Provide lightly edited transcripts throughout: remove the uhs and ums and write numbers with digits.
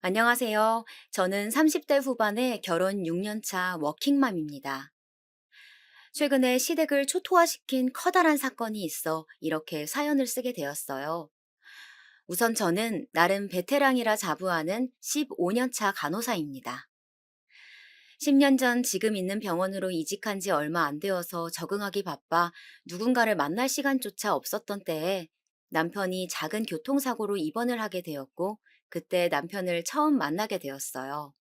안녕하세요. 저는 30대 후반의 결혼 6년 차 워킹맘입니다. 최근에 시댁을 초토화시킨 커다란 사건이 있어 이렇게 사연을 쓰게 되었어요. 우선 저는 나름 베테랑이라 자부하는 15년 차 간호사입니다. 10년 전 지금 있는 병원으로 이직한 지 얼마 안 되어서 적응하기 바빠 누군가를 만날 시간조차 없었던 때에 남편이 작은 교통사고로 입원을 하게 되었고, 그때 남편을 처음 만나게 되었어요.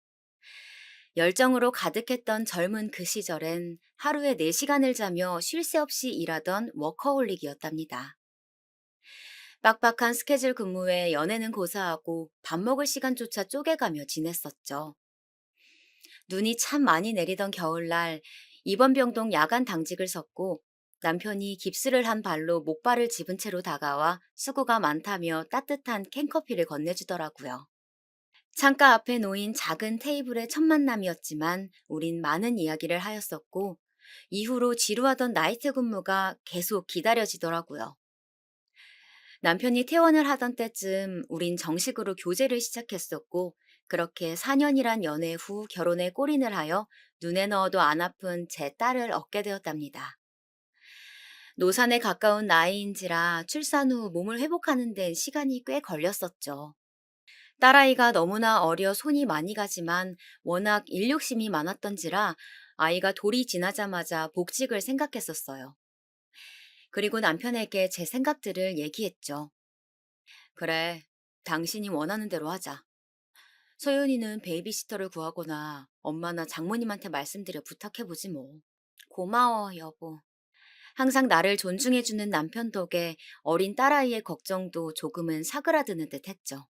열정으로 가득했던 젊은 그 시절엔 하루에 4시간을 자며 쉴 새 없이 일하던 워커홀릭이었답니다. 빡빡한 스케줄 근무에 연애는 고사하고 밥 먹을 시간조차 쪼개가며 지냈었죠. 눈이 참 많이 내리던 겨울날 입원병동 야간 당직을 섰고, 남편이 깁스를 한 발로 목발을 집은 채로 다가와 수고가 많다며 따뜻한 캔커피를 건네주더라고요. 창가 앞에 놓인 작은 테이블의 첫 만남이었지만 우린 많은 이야기를 하였었고, 이후로 지루하던 나이트 근무가 계속 기다려지더라고요. 남편이 퇴원을 하던 때쯤 우린 정식으로 교제를 시작했었고, 그렇게 4년이란 연애 후 결혼에 골인을 하여 눈에 넣어도 안 아픈 제 딸을 얻게 되었답니다. 노산에 가까운 나이인지라 출산 후 몸을 회복하는 데는 시간이 꽤 걸렸었죠. 딸아이가 너무나 어려 손이 많이 가지만 워낙 일욕심이 많았던지라 아이가 돌이 지나자마자 복직을 생각했었어요. 그리고 남편에게 제 생각들을 얘기했죠. 그래, 당신이 원하는 대로 하자. 소연이는 베이비시터를 구하거나 엄마나 장모님한테 말씀드려 부탁해보지 뭐. 고마워, 여보. 항상 나를 존중해주는 남편 덕에 어린 딸아이의 걱정도 조금은 사그라드는 듯 했죠.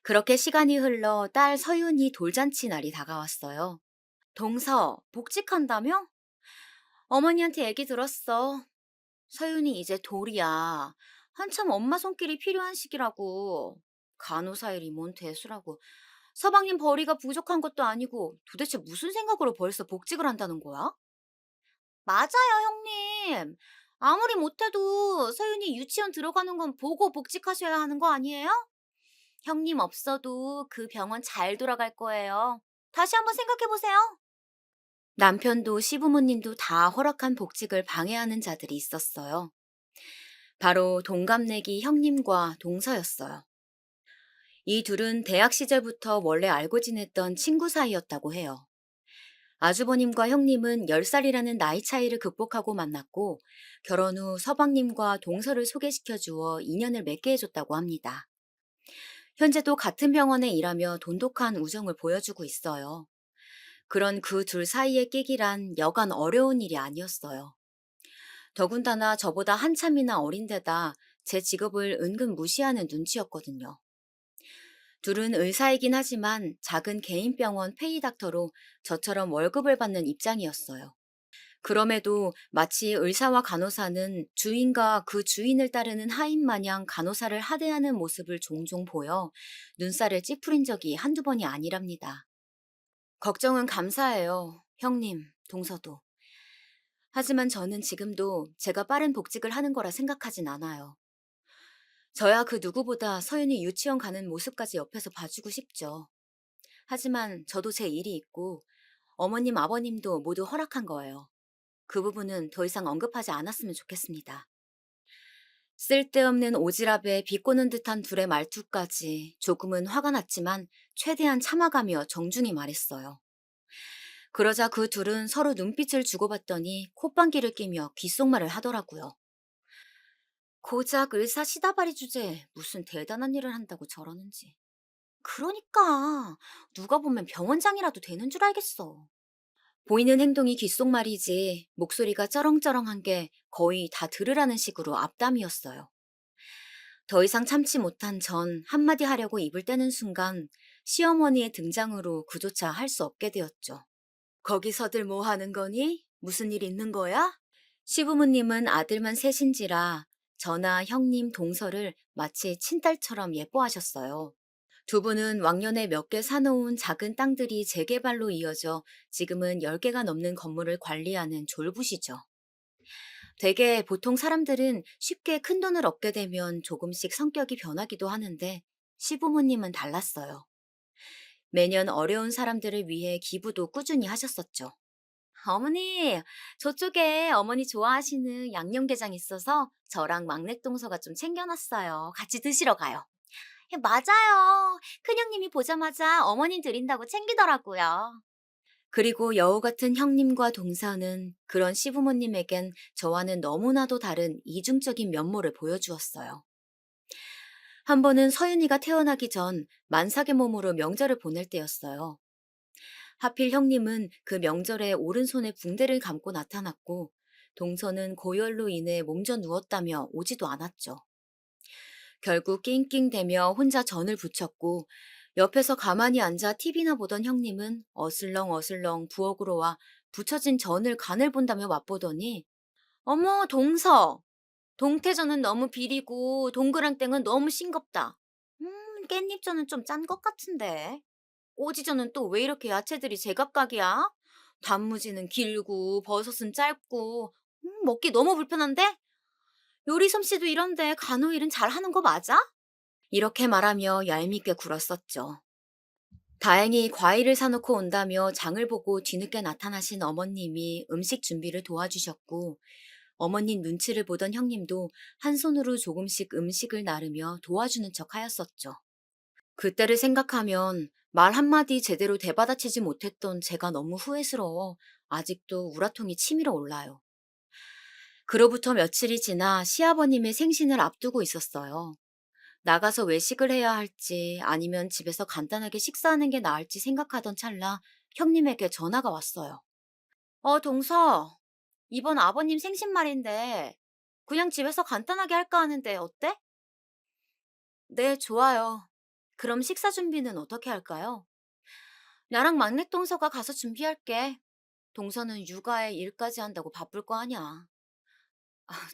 그렇게 시간이 흘러 딸 서윤이 돌잔치 날이 다가왔어요. 동서, 복직한다며? 어머니한테 얘기 들었어. 서윤이 이제 돌이야. 한참 엄마 손길이 필요한 시기라고. 간호사 일이 뭔 대수라고. 서방님 벌이가 부족한 것도 아니고 도대체 무슨 생각으로 벌써 복직을 한다는 거야? 맞아요, 형님. 아무리 못해도 서윤이 유치원 들어가는 건 보고 복직하셔야 하는 거 아니에요? 형님 없어도 그 병원 잘 돌아갈 거예요. 다시 한번 생각해 보세요. 남편도 시부모님도 다 허락한 복직을 방해하는 자들이 있었어요. 바로 동갑내기 형님과 동서였어요. 이 둘은 대학 시절부터 원래 알고 지냈던 친구 사이였다고 해요. 아주버님과 형님은 10살이라는 나이 차이를 극복하고 만났고, 결혼 후 서방님과 동서를 소개시켜 주어 인연을 맺게 해줬다고 합니다. 현재도 같은 병원에 일하며 돈독한 우정을 보여주고 있어요. 그런 그 둘 사이에 끼기란 여간 어려운 일이 아니었어요. 더군다나 저보다 한참이나 어린데다 제 직업을 은근 무시하는 눈치였거든요. 둘은 의사이긴 하지만 작은 개인병원 페이닥터로 저처럼 월급을 받는 입장이었어요. 그럼에도 마치 의사와 간호사는 주인과 그 주인을 따르는 하인 마냥 간호사를 하대하는 모습을 종종 보여 눈살을 찌푸린 적이 한두 번이 아니랍니다. 걱정은 감사해요, 형님, 동서도. 하지만 저는 지금도 제가 빠른 복직을 하는 거라 생각하진 않아요. 저야 그 누구보다 서윤이 유치원 가는 모습까지 옆에서 봐주고 싶죠. 하지만 저도 제 일이 있고 어머님, 아버님도 모두 허락한 거예요. 그 부분은 더 이상 언급하지 않았으면 좋겠습니다. 쓸데없는 오지랖에 비꼬는 듯한 둘의 말투까지 조금은 화가 났지만 최대한 참아가며 정중히 말했어요. 그러자 그 둘은 서로 눈빛을 주고받더니 콧방귀를 끼며 귓속말을 하더라고요. 고작 의사 시다바리 주제에 무슨 대단한 일을 한다고 저러는지. 그러니까 누가 보면 병원장이라도 되는 줄 알겠어. 보이는 행동이 귓속말이지 목소리가 쩌렁쩌렁한 게 거의 다 들으라는 식으로 앞담이었어요. 더 이상 참지 못한 전 한마디 하려고 입을 떼는 순간 시어머니의 등장으로 그조차 할 수 없게 되었죠. 거기서들 뭐 하는 거니? 무슨 일 있는 거야? 시부모님은 아들만 셋인지라 저나 형님 동서를 마치 친딸처럼 예뻐하셨어요. 두 분은 왕년에 몇 개 사놓은 작은 땅들이 재개발로 이어져 지금은 10개가 넘는 건물을 관리하는 졸부시죠. 되게 보통 사람들은 쉽게 큰 돈을 얻게 되면 조금씩 성격이 변하기도 하는데 시부모님은 달랐어요. 매년 어려운 사람들을 위해 기부도 꾸준히 하셨었죠. 어머니, 저쪽에 어머니 좋아하시는 양념게장 있어서 저랑 막내 동서가 좀 챙겨놨어요. 같이 드시러 가요. 맞아요. 큰형님이 보자마자 어머님 드린다고 챙기더라고요. 그리고 여우 같은 형님과 동서는 그런 시부모님에겐 저와는 너무나도 다른 이중적인 면모를 보여주었어요. 한 번은 서윤이가 태어나기 전 만삭의 몸으로 명절을 보낼 때였어요. 하필 형님은 그 명절에 오른손에 붕대를 감고 나타났고 동서는 고열로 인해 몸져 누웠다며 오지도 않았죠. 결국 낑낑대며 혼자 전을 부쳤고 옆에서 가만히 앉아 TV나 보던 형님은 어슬렁어슬렁 부엌으로 와 부쳐진 전을 간을 본다며 맛보더니 어머 동서 동태전은 너무 비리고 동그랑땡은 너무 싱겁다. 깻잎전은 좀 짠 것 같은데. 꼬지전은 또 왜 이렇게 야채들이 제각각이야? 단무지는 길고 버섯은 짧고 먹기 너무 불편한데? 요리 솜씨도 이런데 간호일은 잘하는 거 맞아? 이렇게 말하며 얄밉게 굴었었죠. 다행히 과일을 사놓고 온다며 장을 보고 뒤늦게 나타나신 어머님이 음식 준비를 도와주셨고 어머님 눈치를 보던 형님도 한 손으로 조금씩 음식을 나르며 도와주는 척 하였었죠. 그때를 생각하면 말 한마디 제대로 되받아치지 못했던 제가 너무 후회스러워 아직도 우라통이 치밀어 올라요. 그로부터 며칠이 지나 시아버님의 생신을 앞두고 있었어요. 나가서 외식을 해야 할지 아니면 집에서 간단하게 식사하는 게 나을지 생각하던 찰나 형님에게 전화가 왔어요. 동서, 이번 아버님 생신말인데 그냥 집에서 간단하게 할까 하는데 어때? 네, 좋아요. 그럼 식사 준비는 어떻게 할까요? 나랑 막내 동서가 가서 준비할게. 동서는 육아에 일까지 한다고 바쁠 거 아냐.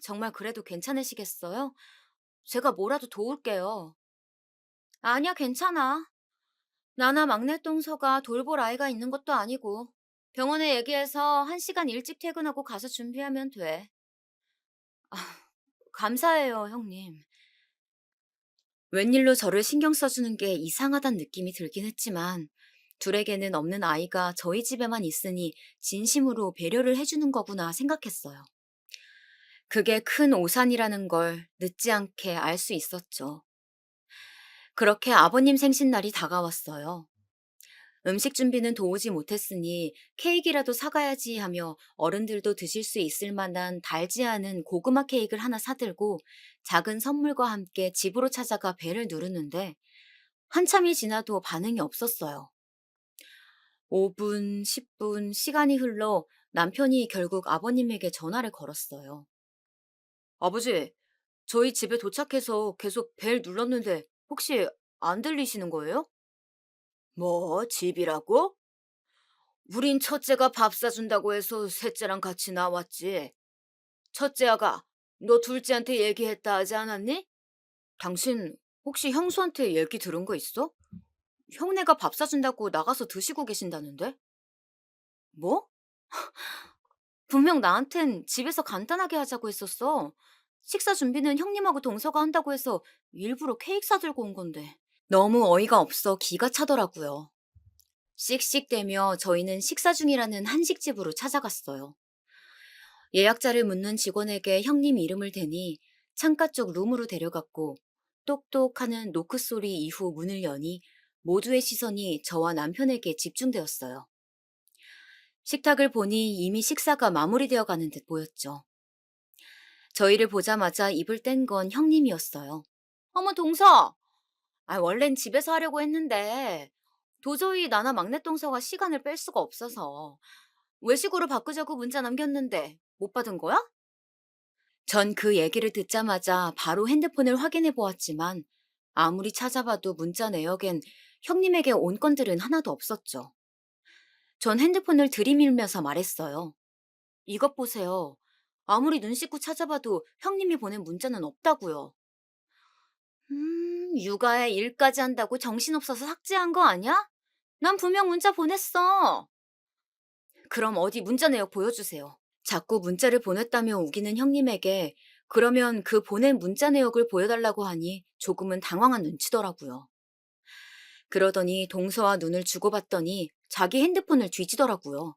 정말 그래도 괜찮으시겠어요? 제가 뭐라도 도울게요. 아니야, 괜찮아. 나나 막내 동서가 돌볼 아이가 있는 것도 아니고 병원에 얘기해서 1시간 일찍 퇴근하고 가서 준비하면 돼. 아, 감사해요, 형님. 웬일로 저를 신경 써주는 게 이상하단 느낌이 들긴 했지만 둘에게는 없는 아이가 저희 집에만 있으니 진심으로 배려를 해주는 거구나 생각했어요. 그게 큰 오산이라는 걸 늦지 않게 알 수 있었죠. 그렇게 아버님 생신날이 다가왔어요. 음식 준비는 도우지 못했으니 케이크라도 사가야지 하며 어른들도 드실 수 있을 만한 달지 않은 고구마 케이크를 하나 사들고 작은 선물과 함께 집으로 찾아가 벨을 누르는데 한참이 지나도 반응이 없었어요. 5분, 10분 시간이 흘러 남편이 결국 아버님에게 전화를 걸었어요. 아버지, 저희 집에 도착해서 계속 벨 눌렀는데 혹시 안 들리시는 거예요? 뭐, 집이라고? 우린 첫째가 밥 사준다고 해서 셋째랑 같이 나왔지. 첫째 아가, 너 둘째한테 얘기했다 하지 않았니? 당신 혹시 형수한테 얘기 들은 거 있어? 형네가 밥 사준다고 나가서 드시고 계신다는데? 뭐? 분명 나한텐 집에서 간단하게 하자고 했었어. 식사 준비는 형님하고 동서가 한다고 해서 일부러 케이크 사들고 온 건데. 너무 어이가 없어 기가 차더라고요. 씩씩대며 저희는 식사 중이라는 한식집으로 찾아갔어요. 예약자를 묻는 직원에게 형님 이름을 대니 창가 쪽 룸으로 데려갔고 똑똑 하는 노크 소리 이후 문을 여니 모두의 시선이 저와 남편에게 집중되었어요. 식탁을 보니 이미 식사가 마무리되어 가는 듯 보였죠. 저희를 보자마자 입을 뗀 건 형님이었어요. 어머, 동서! 원래는 집에서 하려고 했는데 도저히 나나 막내 동서가 시간을 뺄 수가 없어서 외식으로 바꾸자고 문자 남겼는데 못 받은 거야? 전 그 얘기를 듣자마자 바로 핸드폰을 확인해 보았지만 아무리 찾아봐도 문자 내역엔 형님에게 온 건들은 하나도 없었죠. 전 핸드폰을 들이밀면서 말했어요. 이것 보세요. 아무리 눈 씻고 찾아봐도 형님이 보낸 문자는 없다고요. 육아에 일까지 한다고 정신없어서 삭제한 거 아니야? 난 분명 문자 보냈어. 그럼 어디 문자 내역 보여주세요. 자꾸 문자를 보냈다며 우기는 형님에게 그러면 그 보낸 문자 내역을 보여달라고 하니 조금은 당황한 눈치더라고요. 그러더니 동서와 눈을 주고받더니 자기 핸드폰을 뒤지더라고요.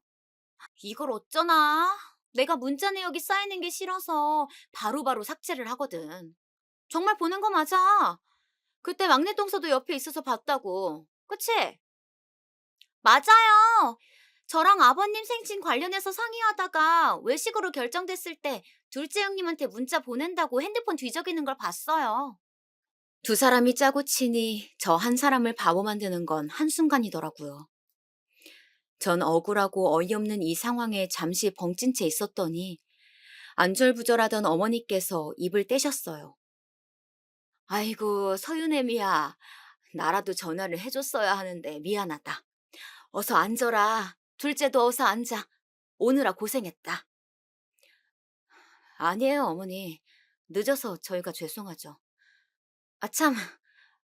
이걸 어쩌나? 내가 문자 내역이 쌓이는 게 싫어서 바로바로 삭제를 하거든. 정말 보낸 거 맞아. 그때 막내 동서도 옆에 있어서 봤다고. 그치? 맞아요. 저랑 아버님 생신 관련해서 상의하다가 외식으로 결정됐을 때 둘째 형님한테 문자 보낸다고 핸드폰 뒤적이는 걸 봤어요. 두 사람이 짜고 치니 저 한 사람을 바보 만드는 건 한순간이더라고요. 전 억울하고 어이없는 이 상황에 잠시 벙찐 채 있었더니 안절부절하던 어머니께서 입을 떼셨어요. 아이고, 서윤애미야. 나라도 전화를 해줬어야 하는데 미안하다. 어서 앉아라. 둘째도 어서 앉아. 오느라 고생했다. 아니에요, 어머니. 늦어서 저희가 죄송하죠. 아참,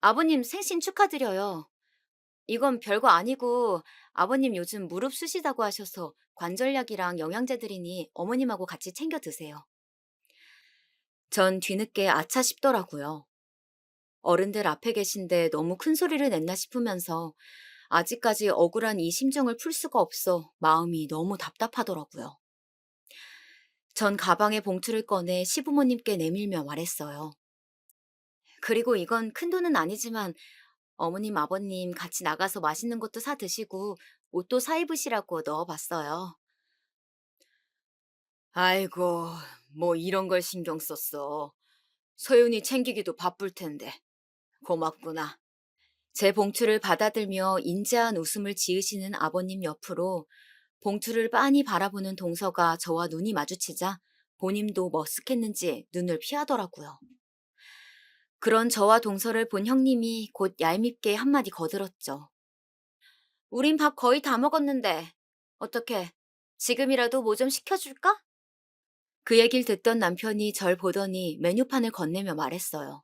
아버님 생신 축하드려요. 이건 별거 아니고 아버님 요즘 무릎 쑤시다고 하셔서 관절약이랑 영양제 드리니 어머님하고 같이 챙겨 드세요. 전 뒤늦게 아차 싶더라고요. 어른들 앞에 계신데 너무 큰 소리를 냈나 싶으면서 아직까지 억울한 이 심정을 풀 수가 없어 마음이 너무 답답하더라고요. 전 가방에 봉투를 꺼내 시부모님께 내밀며 말했어요. 그리고 이건 큰 돈은 아니지만 어머님, 아버님 같이 나가서 맛있는 것도 사 드시고 옷도 사 입으시라고 넣어봤어요. 아이고, 뭐 이런 걸 신경 썼어. 소윤이 챙기기도 바쁠 텐데. 고맙구나. 제 봉투를 받아들며 인자한 웃음을 지으시는 아버님 옆으로 봉투를 빤히 바라보는 동서가 저와 눈이 마주치자 본인도 머쓱했는지 눈을 피하더라고요. 그런 저와 동서를 본 형님이 곧 얄밉게 한마디 거들었죠. 우린 밥 거의 다 먹었는데 어떻게 지금이라도 뭐 좀 시켜줄까? 그 얘기를 듣던 남편이 절 보더니 메뉴판을 건네며 말했어요.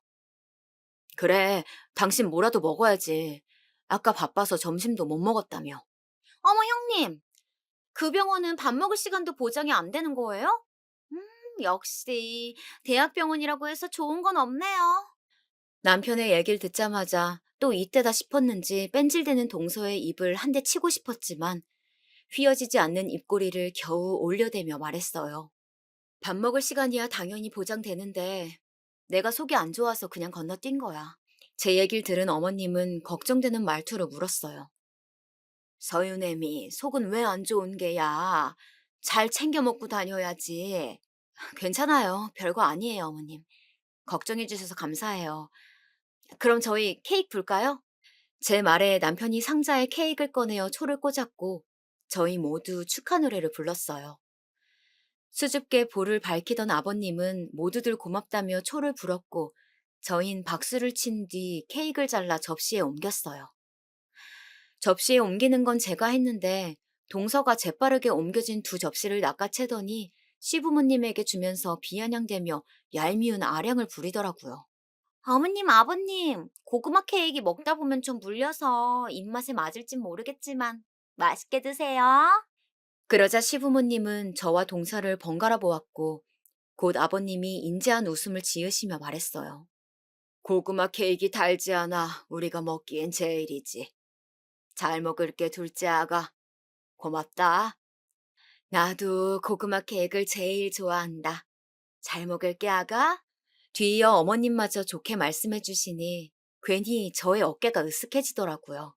그래, 당신 뭐라도 먹어야지. 아까 바빠서 점심도 못 먹었다며. 어머, 형님, 그 병원은 밥 먹을 시간도 보장이 안 되는 거예요? 음, 역시 대학병원이라고 해서 좋은 건 없네요. 남편의 얘기를 듣자마자 또 이때다 싶었는지 뺀질대는 동서의 입을 한 대 치고 싶었지만 휘어지지 않는 입꼬리를 겨우 올려대며 말했어요. 밥 먹을 시간이야 당연히 보장되는데 내가 속이 안 좋아서 그냥 건너뛴 거야. 제 얘기를 들은 어머님은 걱정되는 말투로 물었어요. 서윤애미, 속은 왜 안 좋은 게야? 잘 챙겨 먹고 다녀야지. 괜찮아요. 별거 아니에요, 어머님. 걱정해 주셔서 감사해요. 그럼 저희 케이크 불까요? 제 말에 남편이 상자에 케이크를 꺼내어 초를 꽂았고 저희 모두 축하 노래를 불렀어요. 수줍게 볼을 밝히던 아버님은 모두들 고맙다며 초를 불었고 저흰 박수를 친 뒤 케이크를 잘라 접시에 옮겼어요. 접시에 옮기는 건 제가 했는데 동서가 재빠르게 옮겨진 두 접시를 낚아채더니 시부모님에게 주면서 비아냥대며 얄미운 아량을 부리더라고요. 어머님, 아버님, 고구마 케이크 먹다 보면 좀 물려서 입맛에 맞을진 모르겠지만 맛있게 드세요. 그러자 시부모님은 저와 동서를 번갈아 보았고 곧 아버님이 인자한 웃음을 지으시며 말했어요. 고구마 케이크 달지 않아 우리가 먹기엔 제일이지. 잘 먹을게 둘째 아가. 고맙다. 나도 고구마 케이크를 제일 좋아한다. 잘 먹을게 아가. 뒤이어 어머님마저 좋게 말씀해 주시니 괜히 저의 어깨가 으쓱해지더라고요.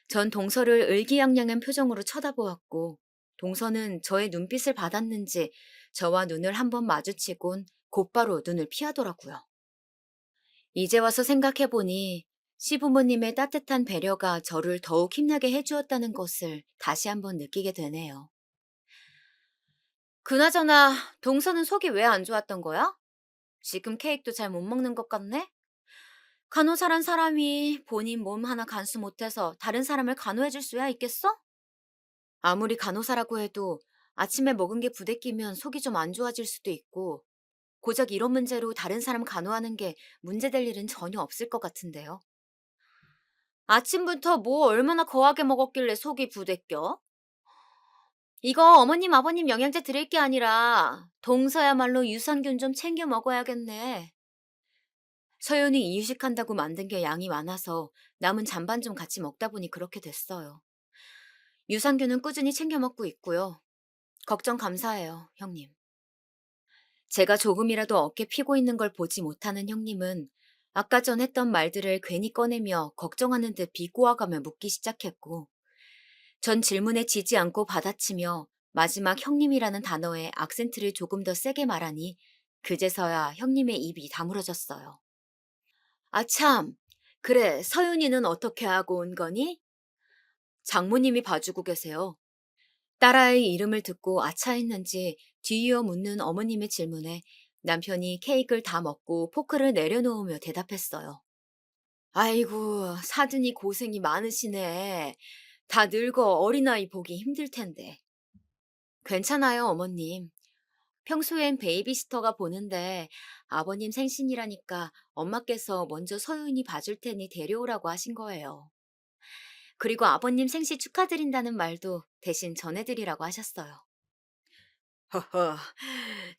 전 동서를 의기양양한 표정으로 쳐다보았고 동서는 저의 눈빛을 받았는지 저와 눈을 한번 마주치곤 곧바로 눈을 피하더라고요. 이제 와서 생각해보니 시부모님의 따뜻한 배려가 저를 더욱 힘나게 해주었다는 것을 다시 한번 느끼게 되네요. 그나저나 동서는 속이 왜 안 좋았던 거야? 지금 케이크도 잘 못 먹는 것 같네? 간호사란 사람이 본인 몸 하나 간수 못해서 다른 사람을 간호해줄 수야 있겠어? 아무리 간호사라고 해도 아침에 먹은 게 부대끼면 속이 좀 안 좋아질 수도 있고 고작 이런 문제로 다른 사람 간호하는 게 문제될 일은 전혀 없을 것 같은데요. 아침부터 뭐 얼마나 거하게 먹었길래 속이 부대껴? 이거 어머님 아버님 영양제 드릴 게 아니라 동서야말로 유산균 좀 챙겨 먹어야겠네. 서연이 이유식한다고 만든 게 양이 많아서 남은 잔반 좀 같이 먹다 보니 그렇게 됐어요. 유산균은 꾸준히 챙겨 먹고 있고요. 걱정 감사해요, 형님. 제가 조금이라도 어깨 피고 있는 걸 보지 못하는 형님은 아까 전 했던 말들을 괜히 꺼내며 걱정하는 듯 비꼬아가며 묻기 시작했고, 전 질문에 지지 않고 받아치며 마지막 형님이라는 단어에 악센트를 조금 더 세게 말하니 그제서야 형님의 입이 다물어졌어요. 아, 참. 그래, 서윤이는 어떻게 하고 온 거니? 장모님이 봐주고 계세요. 딸아이 이름을 듣고 아차했는지 뒤이어 묻는 어머님의 질문에 남편이 케이크를 다 먹고 포크를 내려놓으며 대답했어요. 아이고, 사드니 고생이 많으시네. 다 늙어 어린아이 보기 힘들 텐데. 괜찮아요, 어머님. 평소엔 베이비시터가 보는데 아버님 생신이라니까 엄마께서 먼저 서윤이 봐줄 테니 데려오라고 하신 거예요. 그리고 아버님 생신 축하드린다는 말도 대신 전해드리라고 하셨어요. 허허,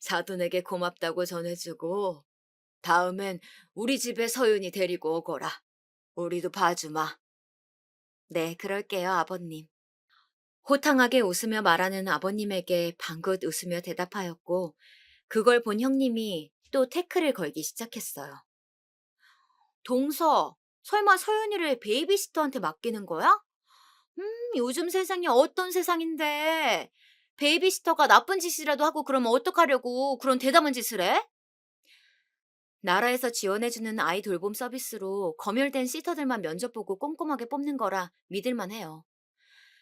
사돈에게 고맙다고 전해주고 다음엔 우리 집에 서윤이 데리고 오거라. 우리도 봐주마. 네, 그럴게요, 아버님. 호탕하게 웃으며 말하는 아버님에게 방긋 웃으며 대답하였고 그걸 본 형님이 또 태클을 걸기 시작했어요. 동서, 설마 서윤이를 베이비시터한테 맡기는 거야? 요즘 세상이 어떤 세상인데 베이비시터가 나쁜 짓이라도 하고 그러면 어떡하려고 그런 대담한 짓을 해? 나라에서 지원해주는 아이 돌봄 서비스로 검열된 시터들만 면접 보고 꼼꼼하게 뽑는 거라 믿을만 해요.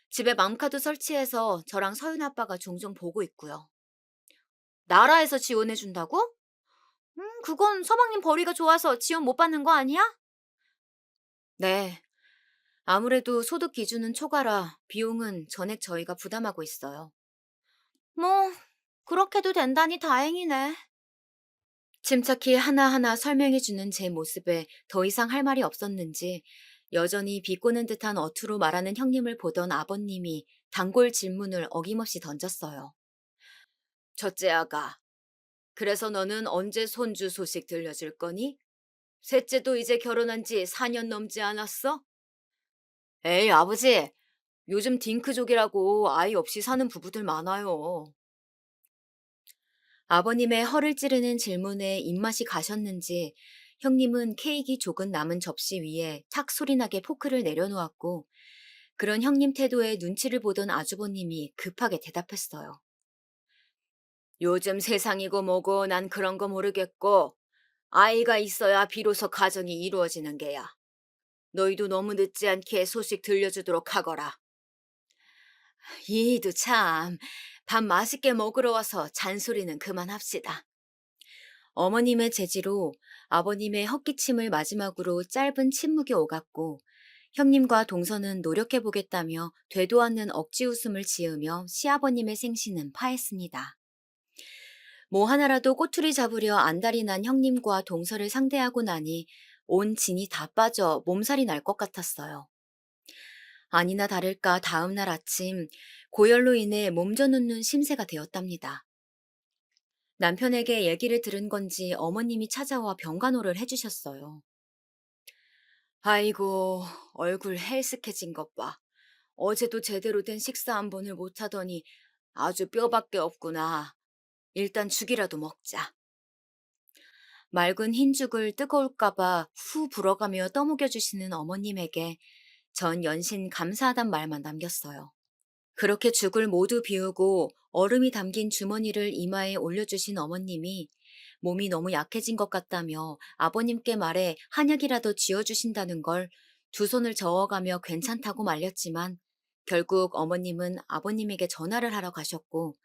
집에 맘카드 설치해서 저랑 서윤 아빠가 종종 보고 있고요. 나라에서 지원해준다고? 그건 서방님 벌이가 좋아서 지원 못 받는 거 아니야? 네. 아무래도 소득 기준은 초과라 비용은 전액 저희가 부담하고 있어요. 뭐, 그렇게도 된다니 다행이네. 침착히 하나하나 설명해주는 제 모습에 더 이상 할 말이 없었는지 여전히 비꼬는 듯한 어투로 말하는 형님을 보던 아버님이 단골 질문을 어김없이 던졌어요. 첫째 아가, 그래서 너는 언제 손주 소식 들려줄 거니? 셋째도 이제 결혼한 지 4년 넘지 않았어? 에이, 아버지, 요즘 딩크족이라고 아이 없이 사는 부부들 많아요. 아버님의 허를 찌르는 질문에 입맛이 가셨는지 형님은 케이크 조금 남은 접시 위에 탁 소리나게 포크를 내려놓았고 그런 형님 태도에 눈치를 보던 아주버님이 급하게 대답했어요. 요즘 세상이고 뭐고 난 그런 거 모르겠고 아이가 있어야 비로소 가정이 이루어지는 게야. 너희도 너무 늦지 않게 소식 들려주도록 하거라. 이도 참, 밥 맛있게 먹으러 와서 잔소리는 그만합시다. 어머님의 제지로 아버님의 헛기침을 마지막으로 짧은 침묵이 오갔고 형님과 동서는 노력해보겠다며 되도 않는 억지 웃음을 지으며 시아버님의 생신은 파했습니다. 뭐 하나라도 꼬투리 잡으려 안달이 난 형님과 동서를 상대하고 나니 온 진이 다 빠져 몸살이 날 것 같았어요. 아니나 다를까 다음 날 아침 고열로 인해 몸져 눕는 심세가 되었답니다. 남편에게 얘기를 들은 건지 어머님이 찾아와 병간호를 해주셨어요. 아이고, 얼굴 헬스케진 것 봐. 어제도 제대로 된 식사 한 번을 못하더니 아주 뼈밖에 없구나. 일단 죽이라도 먹자. 맑은 흰죽을 뜨거울까봐 후 불어가며 떠먹여주시는 어머님에게 전 연신 감사하단 말만 남겼어요. 그렇게 죽을 모두 비우고 얼음이 담긴 주머니를 이마에 올려주신 어머님이 몸이 너무 약해진 것 같다며 아버님께 말해 한약이라도 지어주신다는 걸 두 손을 저어가며 괜찮다고 말렸지만 결국 어머님은 아버님에게 전화를 하러 가셨고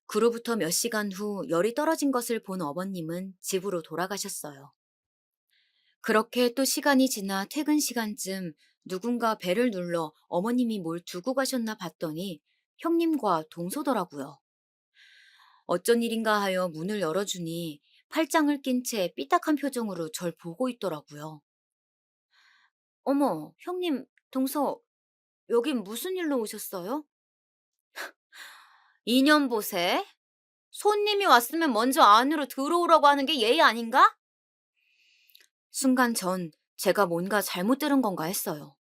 그로부터 몇 시간 후 열이 떨어진 것을 본 어머님은 집으로 돌아가셨어요. 그렇게 또 시간이 지나 퇴근 시간쯤 누군가 배를 눌러 어머님이 뭘 두고 가셨나 봤더니 형님과 동서더라고요. 어쩐 일인가 하여 문을 열어주니 팔짱을 낀 채 삐딱한 표정으로 절 보고 있더라고요. 어머, 형님, 동서, 여긴 무슨 일로 오셨어요? 인연 보세. 손님이 왔으면 먼저 안으로 들어오라고 하는 게 예의 아닌가? 순간 전 제가 뭔가 잘못 들은 건가 했어요.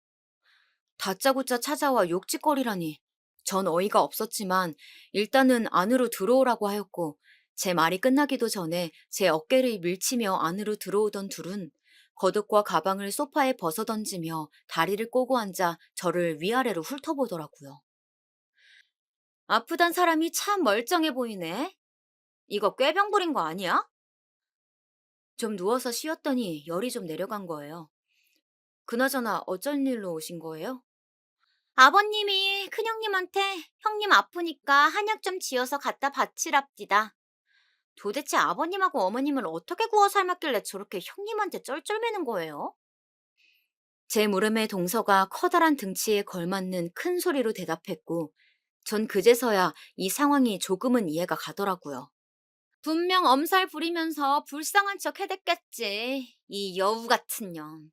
다짜고짜 찾아와 욕짓거리라니. 전 어이가 없었지만 일단은 안으로 들어오라고 하였고 제 말이 끝나기도 전에 제 어깨를 밀치며 안으로 들어오던 둘은 겉옷과 가방을 소파에 벗어던지며 다리를 꼬고 앉아 저를 위아래로 훑어보더라고요. 아프단 사람이 참 멀쩡해 보이네. 이거 꾀병 부린 거 아니야? 좀 누워서 쉬었더니 열이 좀 내려간 거예요. 그나저나 어쩐 일로 오신 거예요? 아버님이 큰형님한테 형님 아프니까 한약 좀 지어서 갖다 바치랍디다. 도대체 아버님하고 어머님을 어떻게 구워 삶았길래 저렇게 형님한테 쩔쩔매는 거예요? 제 물음에 동서가 커다란 등치에 걸맞는 큰 소리로 대답했고, 전 그제서야 이 상황이 조금은 이해가 가더라고요. 분명 엄살 부리면서 불쌍한 척 해댔겠지. 이 여우 같은 년.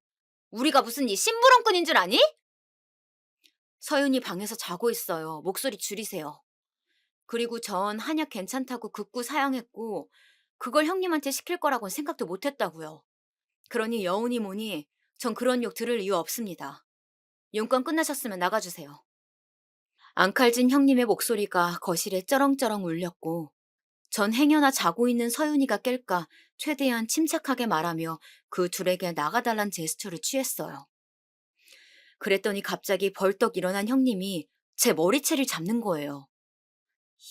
우리가 무슨 이 심부름꾼인 줄 아니? 서윤이 방에서 자고 있어요. 목소리 줄이세요. 그리고 전 한약 괜찮다고 극구 사양했고 그걸 형님한테 시킬 거라고는 생각도 못 했다고요. 그러니 여운이 뭐니 전 그런 욕 들을 이유 없습니다. 용건 끝나셨으면 나가주세요. 앙칼진 형님의 목소리가 거실에 쩌렁쩌렁 울렸고 전 행여나 자고 있는 서윤이가 깰까 최대한 침착하게 말하며 그 둘에게 나가달란 제스처를 취했어요. 그랬더니 갑자기 벌떡 일어난 형님이 제 머리채를 잡는 거예요.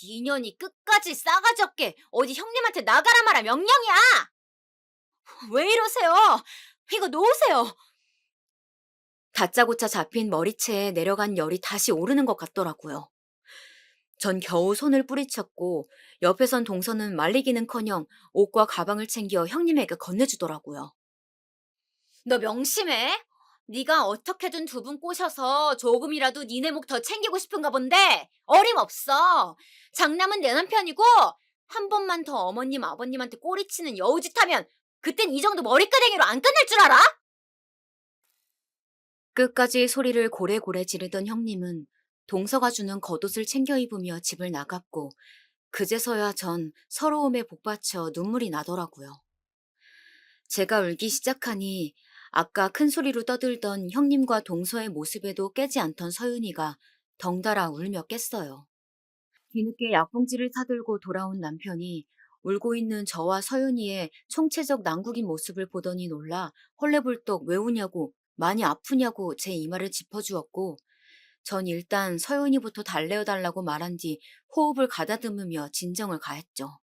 인연이 끝까지 싸가지 없게 어디 형님한테 나가라 마라 명령이야! 왜 이러세요? 이거 놓으세요! 다짜고짜 잡힌 머리채에 내려간 열이 다시 오르는 것 같더라고요. 전 겨우 손을 뿌리쳤고 옆에선 동서는 말리기는커녕 옷과 가방을 챙겨 형님에게 건네주더라고요. 너 명심해. 네가 어떻게든 두 분 꼬셔서 조금이라도 니네 목 더 챙기고 싶은가 본데 어림없어. 장남은 내 남편이고 한 번만 더 어머님 아버님한테 꼬리치는 여우짓하면 그땐 이 정도 머리끄댕이로 안 끝날 줄 알아? 끝까지 소리를 고래고래 지르던 형님은 동서가 주는 겉옷을 챙겨 입으며 집을 나갔고 그제서야 전 서러움에 복받쳐 눈물이 나더라고요. 제가 울기 시작하니 아까 큰 소리로 떠들던 형님과 동서의 모습에도 깨지 않던 서윤이가 덩달아 울며 깼어요. 뒤늦게 약봉지를 사들고 돌아온 남편이 울고 있는 저와 서윤이의 총체적 난국인 모습을 보더니 놀라 헐레벌떡 왜 우냐고 많이 아프냐고 제 이마를 짚어주었고 전 일단 서윤이부터 달래어달라고 말한 뒤 호흡을 가다듬으며 진정을 가했죠.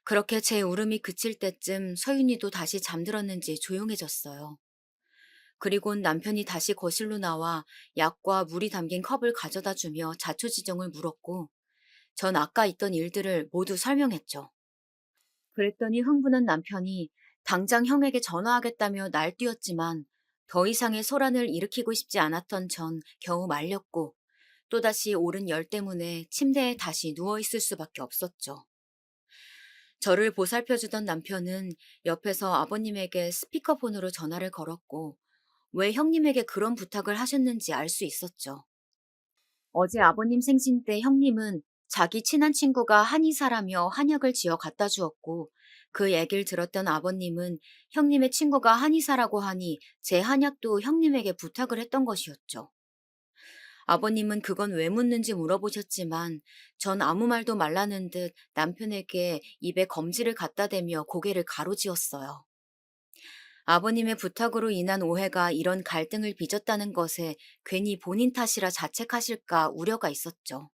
그렇게 제 울음이 그칠 때쯤 서윤이도 다시 잠들었는지 조용해졌어요. 그리곤 남편이 다시 거실로 나와 약과 물이 담긴 컵을 가져다 주며 자초지종을 물었고 전 아까 있던 일들을 모두 설명했죠. 그랬더니 흥분한 남편이 당장 형에게 전화하겠다며 날뛰었지만 더 이상의 소란을 일으키고 싶지 않았던 전 겨우 말렸고 또다시 오른 열 때문에 침대에 다시 누워있을 수밖에 없었죠. 저를 보살펴주던 남편은 옆에서 아버님에게 스피커폰으로 전화를 걸었고 왜 형님에게 그런 부탁을 하셨는지 알 수 있었죠. 어제 아버님 생신 때 형님은 자기 친한 친구가 한의사라며 한약을 지어 갖다 주었고 그 얘기를 들었던 아버님은 형님의 친구가 한의사라고 하니 제 한약도 형님에게 부탁을 했던 것이었죠. 아버님은 그건 왜 묻는지 물어보셨지만 전 아무 말도 말라는 듯 남편에게 입에 검지를 갖다 대며 고개를 가로지었어요. 아버님의 부탁으로 인한 오해가 이런 갈등을 빚었다는 것에 괜히 본인 탓이라 자책하실까 우려가 있었죠.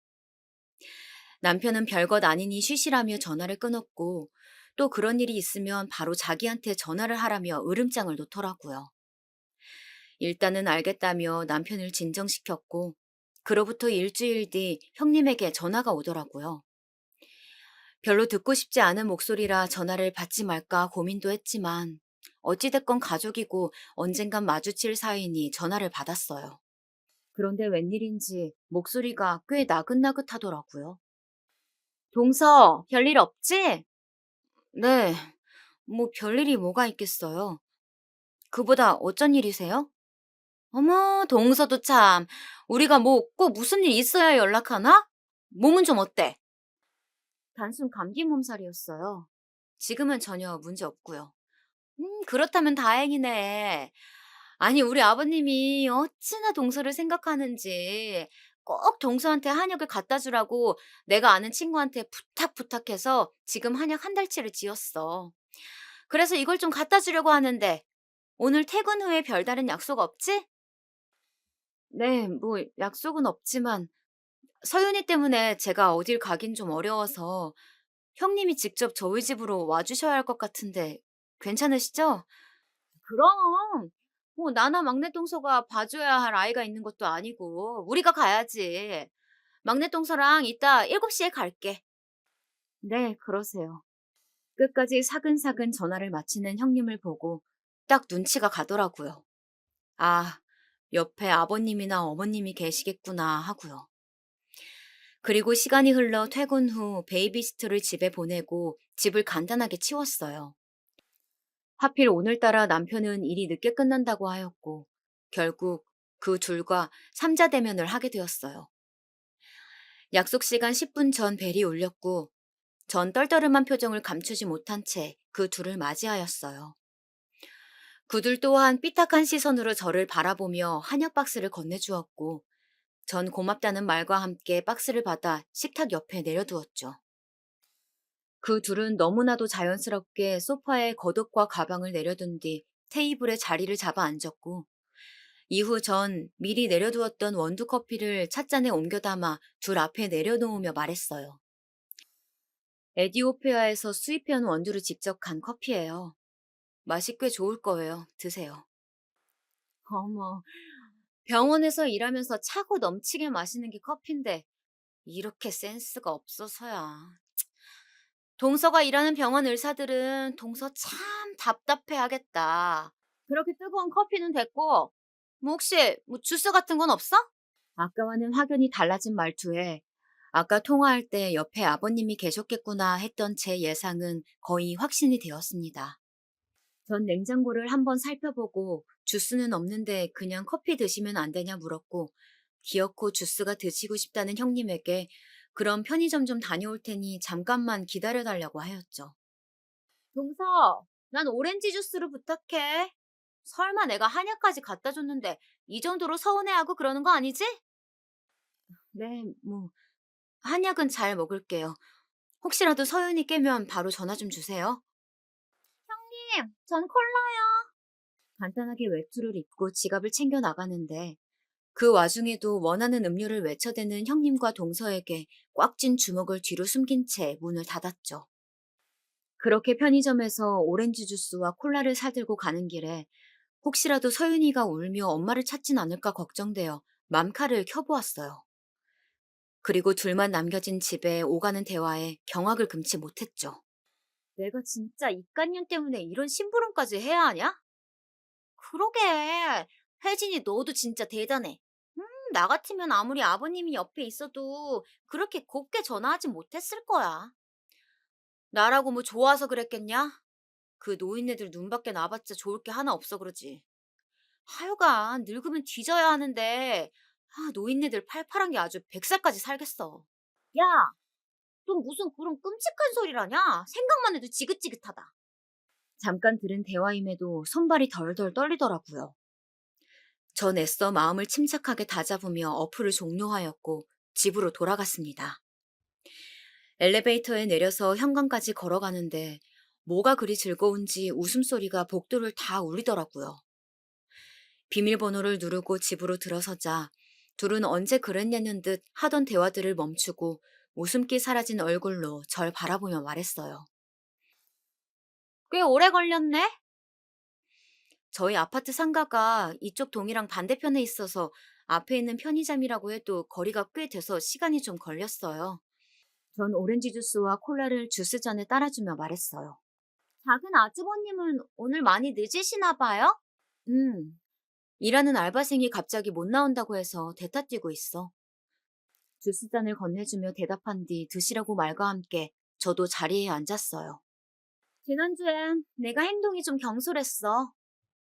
남편은 별것 아니니 쉬쉬라며 전화를 끊었고 또 그런 일이 있으면 바로 자기한테 전화를 하라며 으름장을 놓더라고요. 일단은 알겠다며 남편을 진정시켰고 그로부터 일주일 뒤 형님에게 전화가 오더라고요. 별로 듣고 싶지 않은 목소리라 전화를 받지 말까 고민도 했지만 어찌됐건 가족이고 언젠간 마주칠 사이니 전화를 받았어요. 그런데 웬일인지 목소리가 꽤 나긋나긋하더라고요. 동서, 별일 없지? 네, 뭐 별일이 뭐가 있겠어요. 그보다 어쩐 일이세요? 어머, 동서도 참. 우리가 뭐 꼭 무슨 일 있어야 연락하나? 몸은 좀 어때? 단순 감기 몸살이었어요. 지금은 전혀 문제 없고요. 그렇다면 다행이네. 아니, 우리 아버님이 어찌나 동서를 생각하는지 꼭 동서한테 한약을 갖다 주라고 내가 아는 친구한테 부탁해서 지금 한약 한 달치를 지었어. 그래서 이걸 좀 갖다 주려고 하는데 오늘 퇴근 후에 별다른 약속 없지? 네, 뭐 약속은 없지만 서윤이 때문에 제가 어딜 가긴 좀 어려워서 형님이 직접 저희 집으로 와주셔야 할 것 같은데 괜찮으시죠? 그럼. 뭐 나나 막내 동서가 봐줘야 할 아이가 있는 것도 아니고 우리가 가야지. 막내 동서랑 이따 7시에 갈게. 네, 그러세요. 끝까지 사근사근 전화를 마치는 형님을 보고 딱 눈치가 가더라고요. 아, 옆에 아버님이나 어머님이 계시겠구나 하고요. 그리고 시간이 흘러 퇴근 후 베이비시터를 집에 보내고 집을 간단하게 치웠어요. 하필 오늘따라 남편은 일이 늦게 끝난다고 하였고, 결국 그 둘과 삼자 대면을 하게 되었어요. 약속 시간 10분 전 벨이 울렸고, 전 떨떠름한 표정을 감추지 못한 채 그 둘을 맞이하였어요. 그들 또한 삐딱한 시선으로 저를 바라보며 한약 박스를 건네주었고, 전 고맙다는 말과 함께 박스를 받아 식탁 옆에 내려두었죠. 그 둘은 너무나도 자연스럽게 소파에 겉옷과 가방을 내려둔 뒤 테이블에 자리를 잡아 앉았고, 이후 전 미리 내려두었던 원두 커피를 찻잔에 옮겨 담아 둘 앞에 내려놓으며 말했어요. 에디오피아에서 수입해온 원두를 직접 간 커피예요. 맛이 꽤 좋을 거예요. 드세요. 어머, 병원에서 일하면서 차고 넘치게 마시는 게 커피인데 이렇게 센스가 없어서야. 동서가 일하는 병원 의사들은 동서 참 답답해 하겠다. 그렇게 뜨거운 커피는 됐고, 뭐 혹시 뭐 주스 같은 건 없어? 아까와는 확연히 달라진 말투에 아까 통화할 때 옆에 아버님이 계셨겠구나 했던 제 예상은 거의 확신이 되었습니다. 전 냉장고를 한번 살펴보고 주스는 없는데 그냥 커피 드시면 안 되냐 물었고 기어코 주스가 드시고 싶다는 형님에게 그럼 편의점 좀 다녀올 테니 잠깐만 기다려달라고 하였죠. 동서, 난 오렌지 주스를 부탁해. 설마 내가 한약까지 갖다 줬는데 이 정도로 서운해하고 그러는 거 아니지? 네, 뭐 한약은 잘 먹을게요. 혹시라도 서윤이 깨면 바로 전화 좀 주세요. 형님, 전 콜라요. 간단하게 외투를 입고 지갑을 챙겨 나가는데 그 와중에도 원하는 음료를 외쳐대는 형님과 동서에게 꽉 쥔 주먹을 뒤로 숨긴 채 문을 닫았죠. 그렇게 편의점에서 오렌지 주스와 콜라를 사들고 가는 길에 혹시라도 서윤이가 울며 엄마를 찾진 않을까 걱정되어 맘카를 켜보았어요. 그리고 둘만 남겨진 집에 오가는 대화에 경악을 금치 못했죠. 내가 진짜 입간년 때문에 이런 심부름까지 해야 하냐? 그러게. 혜진이 너도 진짜 대단해. 나 같으면 아무리 아버님이 옆에 있어도 그렇게 곱게 전화하지 못했을 거야. 나라고 뭐 좋아서 그랬겠냐? 그 노인네들 눈밖에 나봤자 좋을 게 하나 없어 그러지. 하여간 늙으면 뒤져야 하는데 노인네들 팔팔한 게 아주 100살까지 살겠어. 야, 또 무슨 그런 끔찍한 소리라냐? 생각만 해도 지긋지긋하다. 잠깐 들은 대화임에도 손발이 덜덜 떨리더라고요. 전 애써 마음을 침착하게 다잡으며 어플을 종료하였고 집으로 돌아갔습니다. 엘리베이터에 내려서 현관까지 걸어가는데 뭐가 그리 즐거운지 웃음소리가 복도를 다 울리더라고요. 비밀번호를 누르고 집으로 들어서자 둘은 언제 그랬냐는 듯 하던 대화들을 멈추고 웃음기 사라진 얼굴로 절 바라보며 말했어요. 꽤 오래 걸렸네? 저희 아파트 상가가 이쪽 동이랑 반대편에 있어서 앞에 있는 편의점이라고 해도 거리가 꽤 돼서 시간이 좀 걸렸어요. 전 오렌지 주스와 콜라를 주스잔에 따라주며 말했어요. 작은 아주버님은 오늘 많이 늦으시나 봐요? 일하는 알바생이 갑자기 못 나온다고 해서 대타 뛰고 있어. 주스잔을 건네주며 대답한 뒤 드시라고 말과 함께 저도 자리에 앉았어요. 지난주엔 내가 행동이 좀 경솔했어.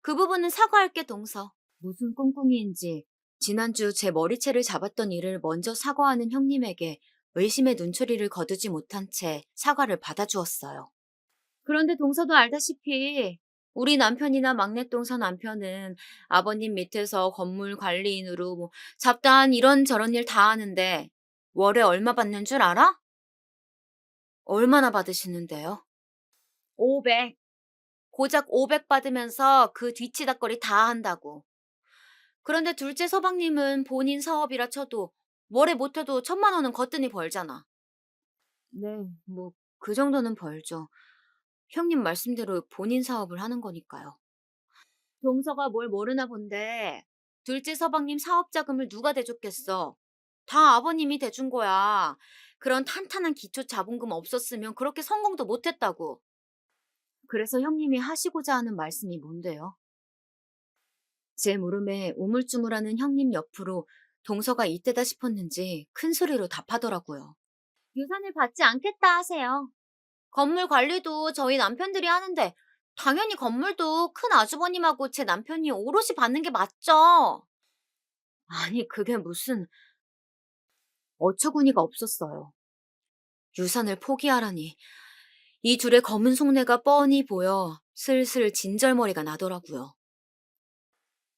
그 부분은 사과할게, 동서. 무슨 꿍꿍이인지 지난주 제 머리채를 잡았던 일을 먼저 사과하는 형님에게 의심의 눈초리를 거두지 못한 채 사과를 받아주었어요. 그런데 동서도 알다시피 우리 남편이나 막내동서 남편은 아버님 밑에서 건물 관리인으로 뭐 잡다한 이런저런 일 다 하는데 월에 얼마 받는 줄 알아? 얼마나 받으시는데요? 500. 고작 500 받으면서 그 뒤치다꺼리 다 한다고. 그런데 둘째 서방님은 본인 사업이라 쳐도 월에 못해도 1,000만 원은 거뜬히 벌잖아. 네, 뭐 그 정도는 벌죠. 형님 말씀대로 본인 사업을 하는 거니까요. 동서가 뭘 모르나 본데 둘째 서방님 사업 자금을 누가 대줬겠어? 다 아버님이 대준 거야. 그런 탄탄한 기초 자본금 없었으면 그렇게 성공도 못했다고. 그래서 형님이 하시고자 하는 말씀이 뭔데요? 제 물음에 우물쭈물하는 형님 옆으로 동서가 이때다 싶었는지 큰 소리로 답하더라고요. 유산을 받지 않겠다 하세요. 건물 관리도 저희 남편들이 하는데 당연히 건물도 큰 아주버님하고 제 남편이 오롯이 받는 게 맞죠. 아니 그게 무슨 어처구니가 없었어요. 유산을 포기하라니 이 둘의 검은 속내가 뻔히 보여 슬슬 진절머리가 나더라고요.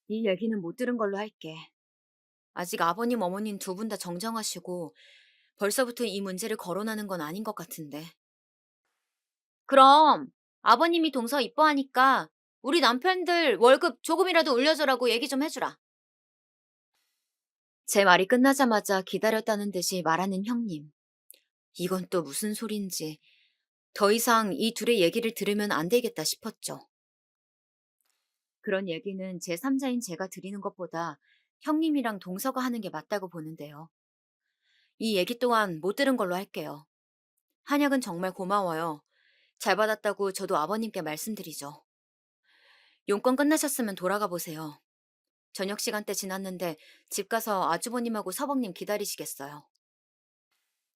이 얘기는 못 들은 걸로 할게. 아직 아버님 어머님 두 분 다 정정하시고 벌써부터 이 문제를 거론하는 건 아닌 것 같은데. 그럼 아버님이 동서 이뻐하니까 우리 남편들 월급 조금이라도 올려주라고 얘기 좀 해주라. 제 말이 끝나자마자 기다렸다는 듯이 말하는 형님. 이건 또 무슨 소린지 더 이상 이 둘의 얘기를 들으면 안 되겠다 싶었죠. 그런 얘기는 제3자인 제가 드리는 것보다 형님이랑 동서가 하는 게 맞다고 보는데요. 이 얘기 또한 못 들은 걸로 할게요. 한약은 정말 고마워요. 잘 받았다고 저도 아버님께 말씀드리죠. 용건 끝나셨으면 돌아가 보세요. 저녁 시간대 지났는데 집 가서 아주버님하고 서방님 기다리시겠어요.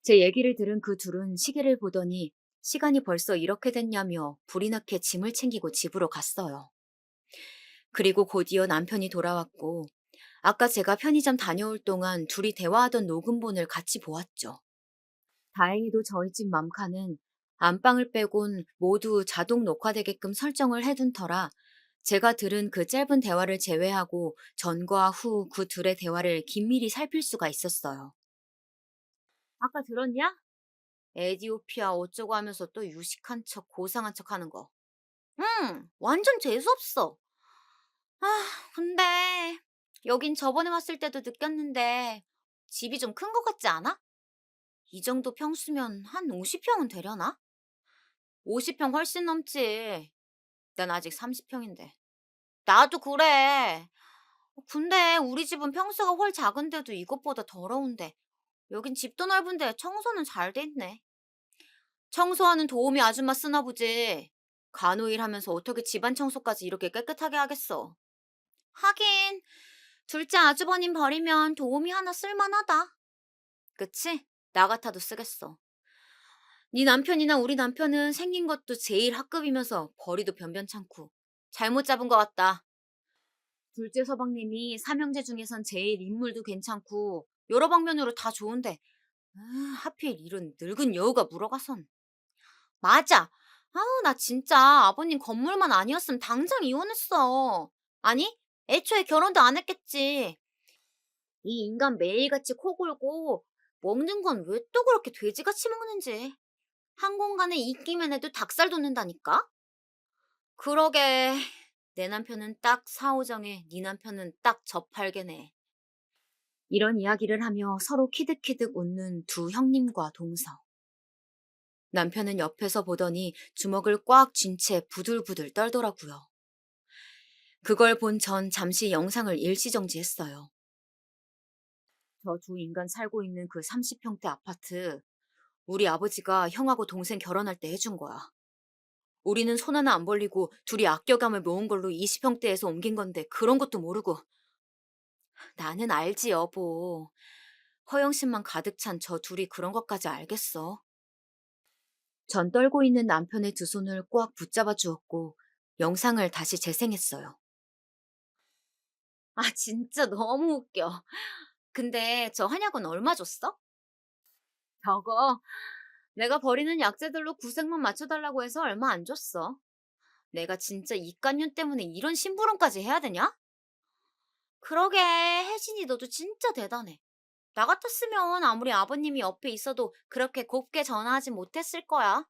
제 얘기를 들은 그 둘은 시계를 보더니 시간이 벌써 이렇게 됐냐며 불이 나게 짐을 챙기고 집으로 갔어요. 그리고 곧이어 남편이 돌아왔고 아까 제가 편의점 다녀올 동안 둘이 대화하던 녹음본을 같이 보았죠. 다행히도 저희 집 맘카는 안방을 빼곤 모두 자동 녹화되게끔 설정을 해둔 터라 제가 들은 그 짧은 대화를 제외하고 전과 후 그 둘의 대화를 긴밀히 살필 수가 있었어요. 아까 들었냐? 에디오피아 어쩌고 하면서 또 유식한 척 고상한 척 하는 거. 응, 완전 재수없어. 아, 근데 여긴 저번에 왔을 때도 느꼈는데 집이 좀 큰 것 같지 않아? 이 정도 평수면 한 50평은 되려나? 50평 훨씬 넘지. 난 아직 30평인데. 나도 그래. 근데 우리 집은 평수가 훨 작은데도 이것보다 더러운데. 여긴 집도 넓은데 청소는 잘 돼 있네. 청소하는 도우미 아줌마 쓰나 보지. 간호일 하면서 어떻게 집안 청소까지 이렇게 깨끗하게 하겠어. 하긴 둘째 아주버님 버리면 도우미 하나 쓸만하다. 그치? 나 같아도 쓰겠어. 네 남편이나 우리 남편은 생긴 것도 제일 학급이면서 벌이도 변변찮고 잘못 잡은 것 같다. 둘째 서방님이 삼형제 중에선 제일 인물도 괜찮고 여러 방면으로 다 좋은데 하필 이런 늙은 여우가 물어가선. 맞아. 아우 나 진짜 아버님 건물만 아니었으면 당장 이혼했어. 아니 애초에 결혼도 안 했겠지. 이 인간 매일같이 코 골고 먹는 건 왜 또 그렇게 돼지같이 먹는지. 한 공간에 있기만 해도 닭살 돋는다니까? 그러게. 내 남편은 딱 사오정에 네 남편은 딱 저팔계네. 이런 이야기를 하며 서로 키득키득 웃는 두 형님과 동서. 남편은 옆에서 보더니 주먹을 꽉 쥔 채 부들부들 떨더라고요. 그걸 본 전 잠시 영상을 일시정지했어요. 저 두 인간 살고 있는 그 30평대 아파트, 우리 아버지가 형하고 동생 결혼할 때 해준 거야. 우리는 손 하나 안 벌리고 둘이 아껴감을 모은 걸로 20평대에서 옮긴 건데 그런 것도 모르고. 나는 알지 여보. 허영심만 가득 찬 저 둘이 그런 것까지 알겠어. 전 떨고 있는 남편의 두 손을 꽉 붙잡아 주었고 영상을 다시 재생했어요. 아 진짜 너무 웃겨. 근데 저 한약은 얼마 줬어? 저거 내가 버리는 약재들로 구색만 맞춰달라고 해서 얼마 안 줬어. 내가 진짜 이깟년 때문에 이런 심부름까지 해야 되냐? 그러게, 혜진이 너도 진짜 대단해. 나 같았으면 아무리 아버님이 옆에 있어도 그렇게 곱게 전화하지 못했을 거야.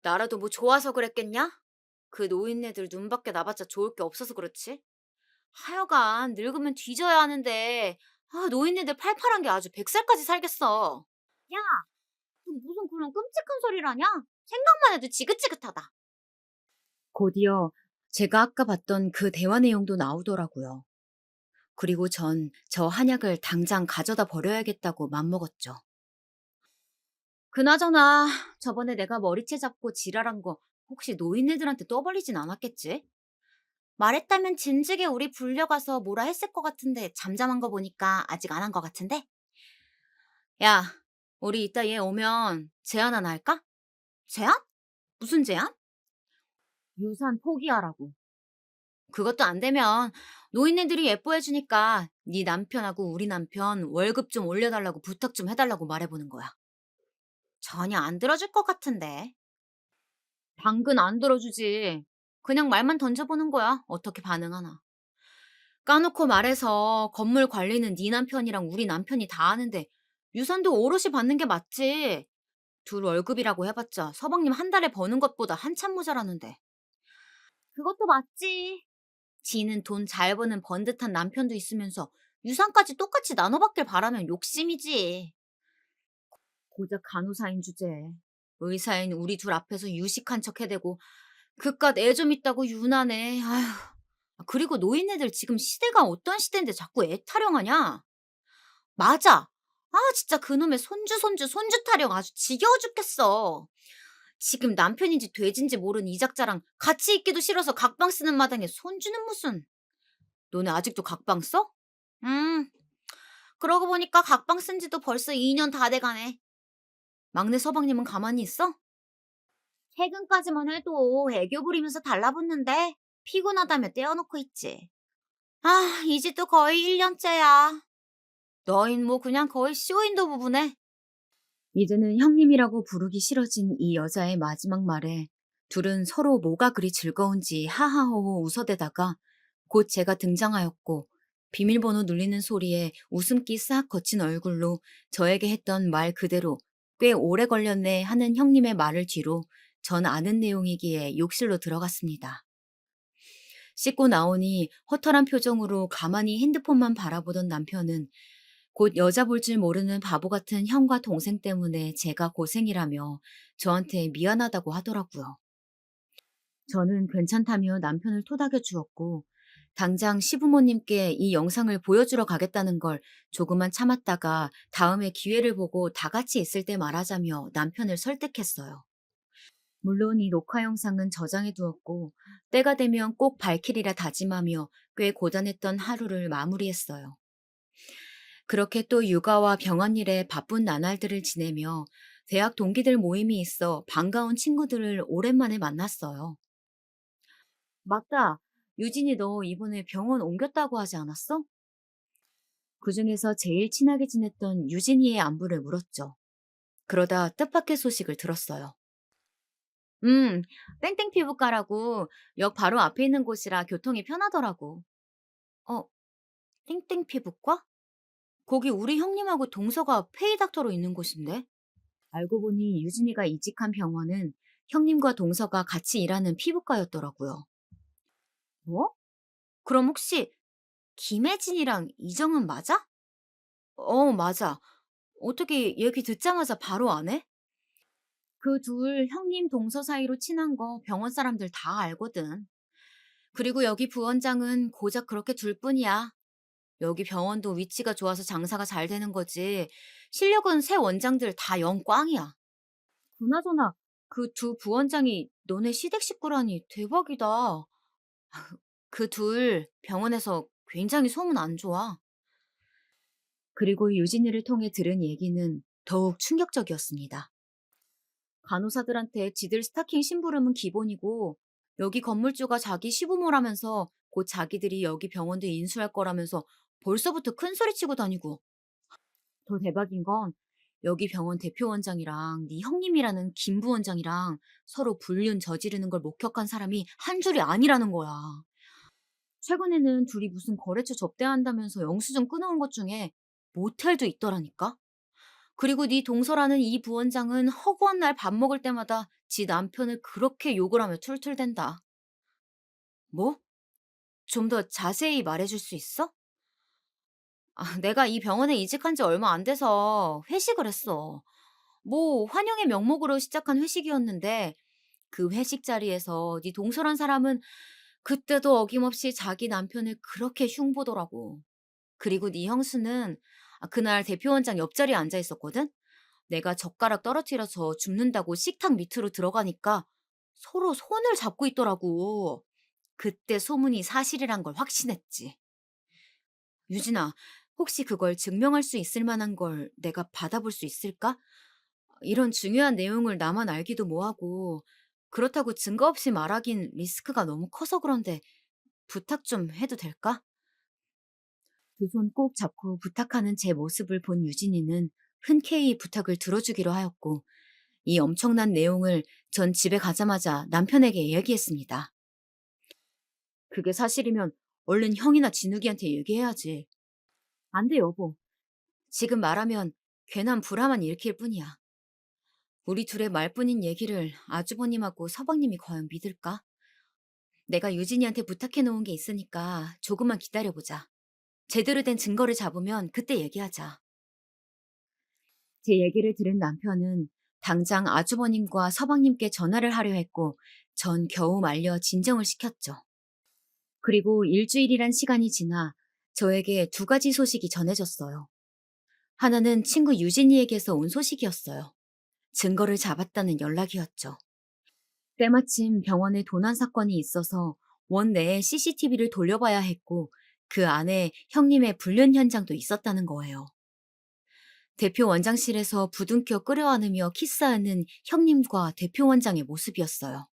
나라도 뭐 좋아서 그랬겠냐? 그 노인네들 눈밖에 나봤자 좋을 게 없어서 그렇지. 하여간 늙으면 뒤져야 하는데 노인네들 팔팔한 게 아주 100살까지 살겠어. 야, 무슨 그런 끔찍한 소리라냐? 생각만 해도 지긋지긋하다. 곧이어 제가 아까 봤던 그 대화 내용도 나오더라고요. 그리고 전 저 한약을 당장 가져다 버려야겠다고 맘먹었죠. 그나저나 저번에 내가 머리채 잡고 지랄한 거 혹시 노인네들한테 떠벌리진 않았겠지? 말했다면 진즉에 우리 불려가서 뭐라 했을 것 같은데 잠잠한 거 보니까 아직 안 한 것 같은데? 야, 우리 이따 얘 오면 제안 하나 할까? 제안? 무슨 제안? 유산 포기하라고. 그것도 안 되면 노인네들이 예뻐해주니까 네 남편하고 우리 남편 월급 좀 올려달라고 부탁 좀 해달라고 말해보는 거야. 전혀 안 들어줄 것 같은데. 당근 안 들어주지. 그냥 말만 던져보는 거야. 어떻게 반응하나. 까놓고 말해서 건물 관리는 네 남편이랑 우리 남편이 다 하는데 유산도 오롯이 받는 게 맞지. 둘 월급이라고 해봤자 서방님 한 달에 버는 것보다 한참 모자라는데. 그것도 맞지. 지는 돈 잘 버는 번듯한 남편도 있으면서 유산까지 똑같이 나눠받길 바라면 욕심이지. 고작 간호사인 주제에 의사인 우리 둘 앞에서 유식한 척 해대고 그깟 애 좀 있다고 유난해. 아휴. 그리고 노인네들 지금 시대가 어떤 시대인데 자꾸 애 타령하냐? 맞아. 진짜 그놈의 손주 타령 아주 지겨워 죽겠어. 지금 남편인지 돼지인지 모르는 이작자랑 같이 있기도 싫어서 각방 쓰는 마당에 손주는 무슨. 너네 아직도 각방 써? 음, 그러고 보니까 각방 쓴 지도 벌써 2년 다 돼가네. 막내 서방님은 가만히 있어? 최근까지만 해도 애교 부리면서 달라붙는데 피곤하다며 떼어놓고 있지. 이 집도 거의 1년째야. 너흰 뭐 그냥 거의 쇼윈도 부부네. 이제는 형님이라고 부르기 싫어진 이 여자의 마지막 말에 둘은 서로 뭐가 그리 즐거운지 하하호호 웃어대다가 곧 제가 등장하였고 비밀번호 눌리는 소리에 웃음기 싹 거친 얼굴로 저에게 했던 말 그대로 꽤 오래 걸렸네 하는 형님의 말을 뒤로 전 아는 내용이기에 욕실로 들어갔습니다. 씻고 나오니 허탈한 표정으로 가만히 핸드폰만 바라보던 남편은 곧 여자 볼 줄 모르는 바보 같은 형과 동생 때문에 제가 고생이라며 저한테 미안하다고 하더라고요. 저는 괜찮다며 남편을 토닥여 주었고 당장 시부모님께 이 영상을 보여주러 가겠다는 걸 조금만 참았다가 다음에 기회를 보고 다 같이 있을 때 말하자며 남편을 설득했어요. 물론 이 녹화 영상은 저장해 두었고 때가 되면 꼭 밝히리라 다짐하며 꽤 고단했던 하루를 마무리했어요. 그렇게 또 육아와 병원 일에 바쁜 나날들을 지내며 대학 동기들 모임이 있어 반가운 친구들을 오랜만에 만났어요. 맞다. 유진이 너 이번에 병원 옮겼다고 하지 않았어? 그중에서 제일 친하게 지냈던 유진이의 안부를 물었죠. 그러다 뜻밖의 소식을 들었어요. 땡땡 피부과라고 역 바로 앞에 있는 곳이라 교통이 편하더라고. 어, 땡땡 피부과? 거기 우리 형님하고 동서가 페이닥터로 있는 곳인데? 알고 보니 유진이가 이직한 병원은 형님과 동서가 같이 일하는 피부과였더라고요. 뭐? 그럼 혹시 김혜진이랑 이정은 맞아? 맞아. 어떻게 얘기 듣자마자 바로 안 해? 그 둘 형님 동서 사이로 친한 거 병원 사람들 다 알거든. 그리고 여기 부원장은 고작 그렇게 둘 뿐이야. 여기 병원도 위치가 좋아서 장사가 잘 되는 거지. 실력은 새 원장들 다 영꽝이야. 그나저나 그 두 부원장이 너네 시댁 식구라니 대박이다. 그 둘 병원에서 굉장히 소문 안 좋아. 그리고 유진이를 통해 들은 얘기는 더욱 충격적이었습니다. 간호사들한테 지들 스타킹 심부름은 기본이고 여기 건물주가 자기 시부모라면서 곧 자기들이 여기 병원도 인수할 거라면서 벌써부터 큰 소리 치고 다니고 더 대박인 건 여기 병원 대표 원장이랑 네 형님이라는 김 부원장이랑 서로 불륜 저지르는 걸 목격한 사람이 한 줄이 아니라는 거야. 최근에는 둘이 무슨 거래처 접대한다면서 영수증 끊어온 것 중에 모텔도 있더라니까? 그리고 네 동서라는 이 부원장은 허구한 날 밥 먹을 때마다 지 남편을 그렇게 욕을 하며 툴툴댄다. 뭐? 좀 더 자세히 말해줄 수 있어? 내가 이 병원에 이직한 지 얼마 안 돼서 회식을 했어. 뭐 환영의 명목으로 시작한 회식이었는데 그 회식 자리에서 네 동서란 사람은 그때도 어김없이 자기 남편을 그렇게 흉보더라고. 그리고 네 형수는 그날 대표원장 옆자리에 앉아 있었거든? 내가 젓가락 떨어뜨려서 줍는다고 식탁 밑으로 들어가니까 서로 손을 잡고 있더라고. 그때 소문이 사실이란 걸 확신했지. 유진아, 혹시 그걸 증명할 수 있을 만한 걸 내가 받아볼 수 있을까? 이런 중요한 내용을 나만 알기도 뭐하고, 그렇다고 증거 없이 말하긴 리스크가 너무 커서 그런데 부탁 좀 해도 될까? 두 손 꼭 잡고 부탁하는 제 모습을 본 유진이는 흔쾌히 부탁을 들어주기로 하였고, 이 엄청난 내용을 전 집에 가자마자 남편에게 얘기했습니다. 그게 사실이면 얼른 형이나 진욱이한테 얘기해야지. 안 돼, 여보. 지금 말하면 괜한 불화만 일으킬 뿐이야. 우리 둘의 말뿐인 얘기를 아주버님하고 서방님이 과연 믿을까? 내가 유진이한테 부탁해 놓은 게 있으니까 조금만 기다려보자. 제대로 된 증거를 잡으면 그때 얘기하자. 제 얘기를 들은 남편은 당장 아주버님과 서방님께 전화를 하려 했고 전 겨우 말려 진정을 시켰죠. 그리고 일주일이란 시간이 지나 저에게 두 가지 소식이 전해졌어요. 하나는 친구 유진이에게서 온 소식이었어요. 증거를 잡았다는 연락이었죠. 때마침 병원에 도난 사건이 있어서 원내에 CCTV를 돌려봐야 했고 그 안에 형님의 불륜 현장도 있었다는 거예요. 대표 원장실에서 부둥켜 끌어안으며 키스하는 형님과 대표 원장의 모습이었어요.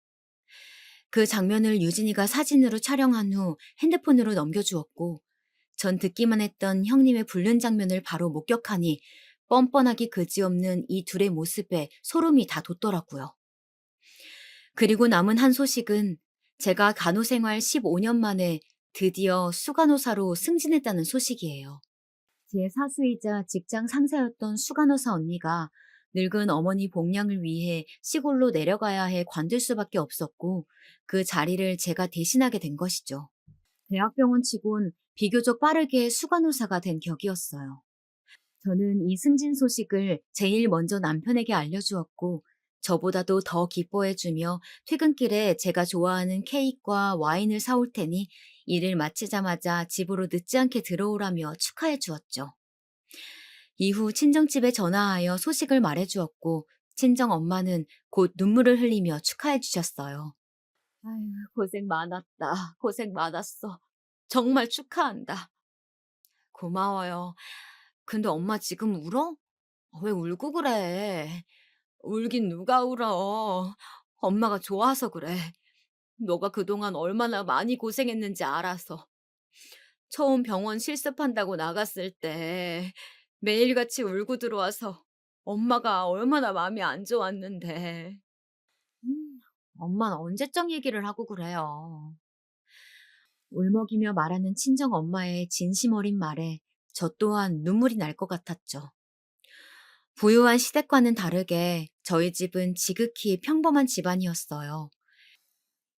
그 장면을 유진이가 사진으로 촬영한 후 핸드폰으로 넘겨주었고 전 듣기만 했던 형님의 불륜 장면을 바로 목격하니 뻔뻔하기 그지없는 이 둘의 모습에 소름이 다 돋더라고요. 그리고 남은 한 소식은 제가 간호생활 15년 만에 드디어 수간호사로 승진했다는 소식이에요. 제 사수이자 직장 상사였던 수간호사 언니가 늙은 어머니 복량을 위해 시골로 내려가야 해 관둘 수밖에 없었고 그 자리를 제가 대신하게 된 것이죠. 대학병원 치곤 비교적 빠르게 수간호사가 된 격이었어요. 저는 이 승진 소식을 제일 먼저 남편에게 알려주었고 저보다도 더 기뻐해주며 퇴근길에 제가 좋아하는 케이크와 와인을 사올 테니 일을 마치자마자 집으로 늦지 않게 들어오라며 축하해 주었죠. 이후 친정집에 전화하여 소식을 말해주었고 친정 엄마는 곧 눈물을 흘리며 축하해 주셨어요. 아유, 고생 많았다. 고생 많았어. 정말 축하한다. 고마워요. 근데 엄마 지금 울어? 왜 울고 그래? 울긴 누가 울어. 엄마가 좋아서 그래. 너가 그동안 얼마나 많이 고생했는지 알아서. 처음 병원 실습한다고 나갔을 때 매일같이 울고 들어와서 엄마가 얼마나 마음이 안 좋았는데. 음, 엄마는 언제적 얘기를 하고 그래요. 울먹이며 말하는 친정 엄마의 진심 어린 말에 저 또한 눈물이 날 것 같았죠. 부유한 시댁과는 다르게 저희 집은 지극히 평범한 집안이었어요.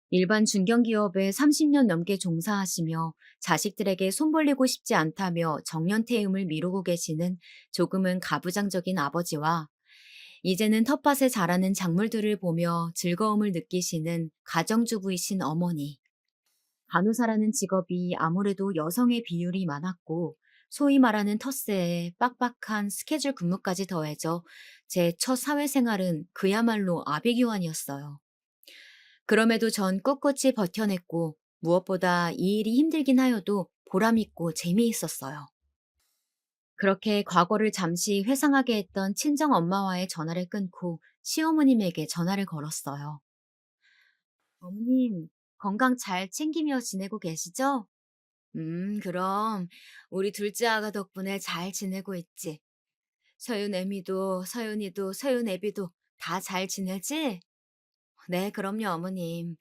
일반 중견기업에 30년 넘게 종사하시며 자식들에게 손 벌리고 싶지 않다며 정년퇴임을 미루고 계시는 조금은 가부장적인 아버지와 이제는 텃밭에 자라는 작물들을 보며 즐거움을 느끼시는 가정주부이신 어머니. 간호사라는 직업이 아무래도 여성의 비율이 많았고 소위 말하는 텃세에 빡빡한 스케줄 근무까지 더해져 제 첫 사회생활은 그야말로 아비규환이었어요. 그럼에도 전 꿋꿋이 버텨냈고 무엇보다 이 일이 힘들긴 하여도 보람있고 재미있었어요. 그렇게 과거를 잠시 회상하게 했던 친정엄마와의 전화를 끊고 시어머님에게 전화를 걸었어요. 어머님, 건강 잘 챙기며 지내고 계시죠? 그럼 우리 둘째 아가 덕분에 잘 지내고 있지. 서윤 애미도, 서윤이도, 서윤 애비도 다 잘 지내지? 네, 그럼요, 어머님.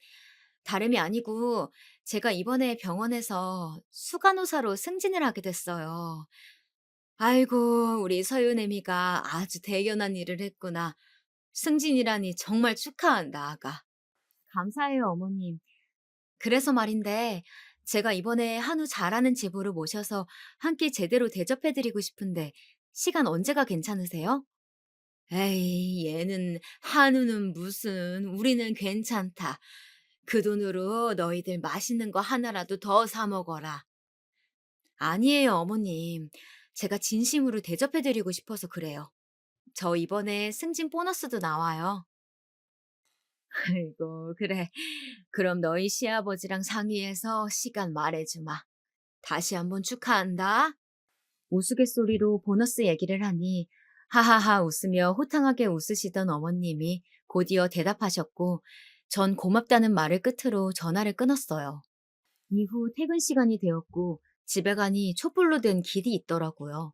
다름이 아니고 제가 이번에 병원에서 수간호사로 승진을 하게 됐어요. 아이고, 우리 서윤 애미가 아주 대견한 일을 했구나. 승진이라니 정말 축하한다, 아가. 감사해요, 어머님. 그래서 말인데, 제가 이번에 한우 잘하는 집으로 모셔서 한 끼 제대로 대접해드리고 싶은데, 시간 언제가 괜찮으세요? 에이, 얘는, 한우는 무슨, 우리는 괜찮다. 그 돈으로 너희들 맛있는 거 하나라도 더 사 먹어라. 아니에요, 어머님. 제가 진심으로 대접해드리고 싶어서 그래요. 저 이번에 승진 보너스도 나와요. 아이고, 그래. 그럼 너희 시아버지랑 상의해서 시간 말해주마. 다시 한번 축하한다. 우스갯소리로 보너스 얘기를 하니 하하하 웃으며 호탕하게 웃으시던 어머님이 곧이어 대답하셨고 전 고맙다는 말을 끝으로 전화를 끊었어요. 이후 퇴근 시간이 되었고 집에 가니 촛불로 된 길이 있더라고요.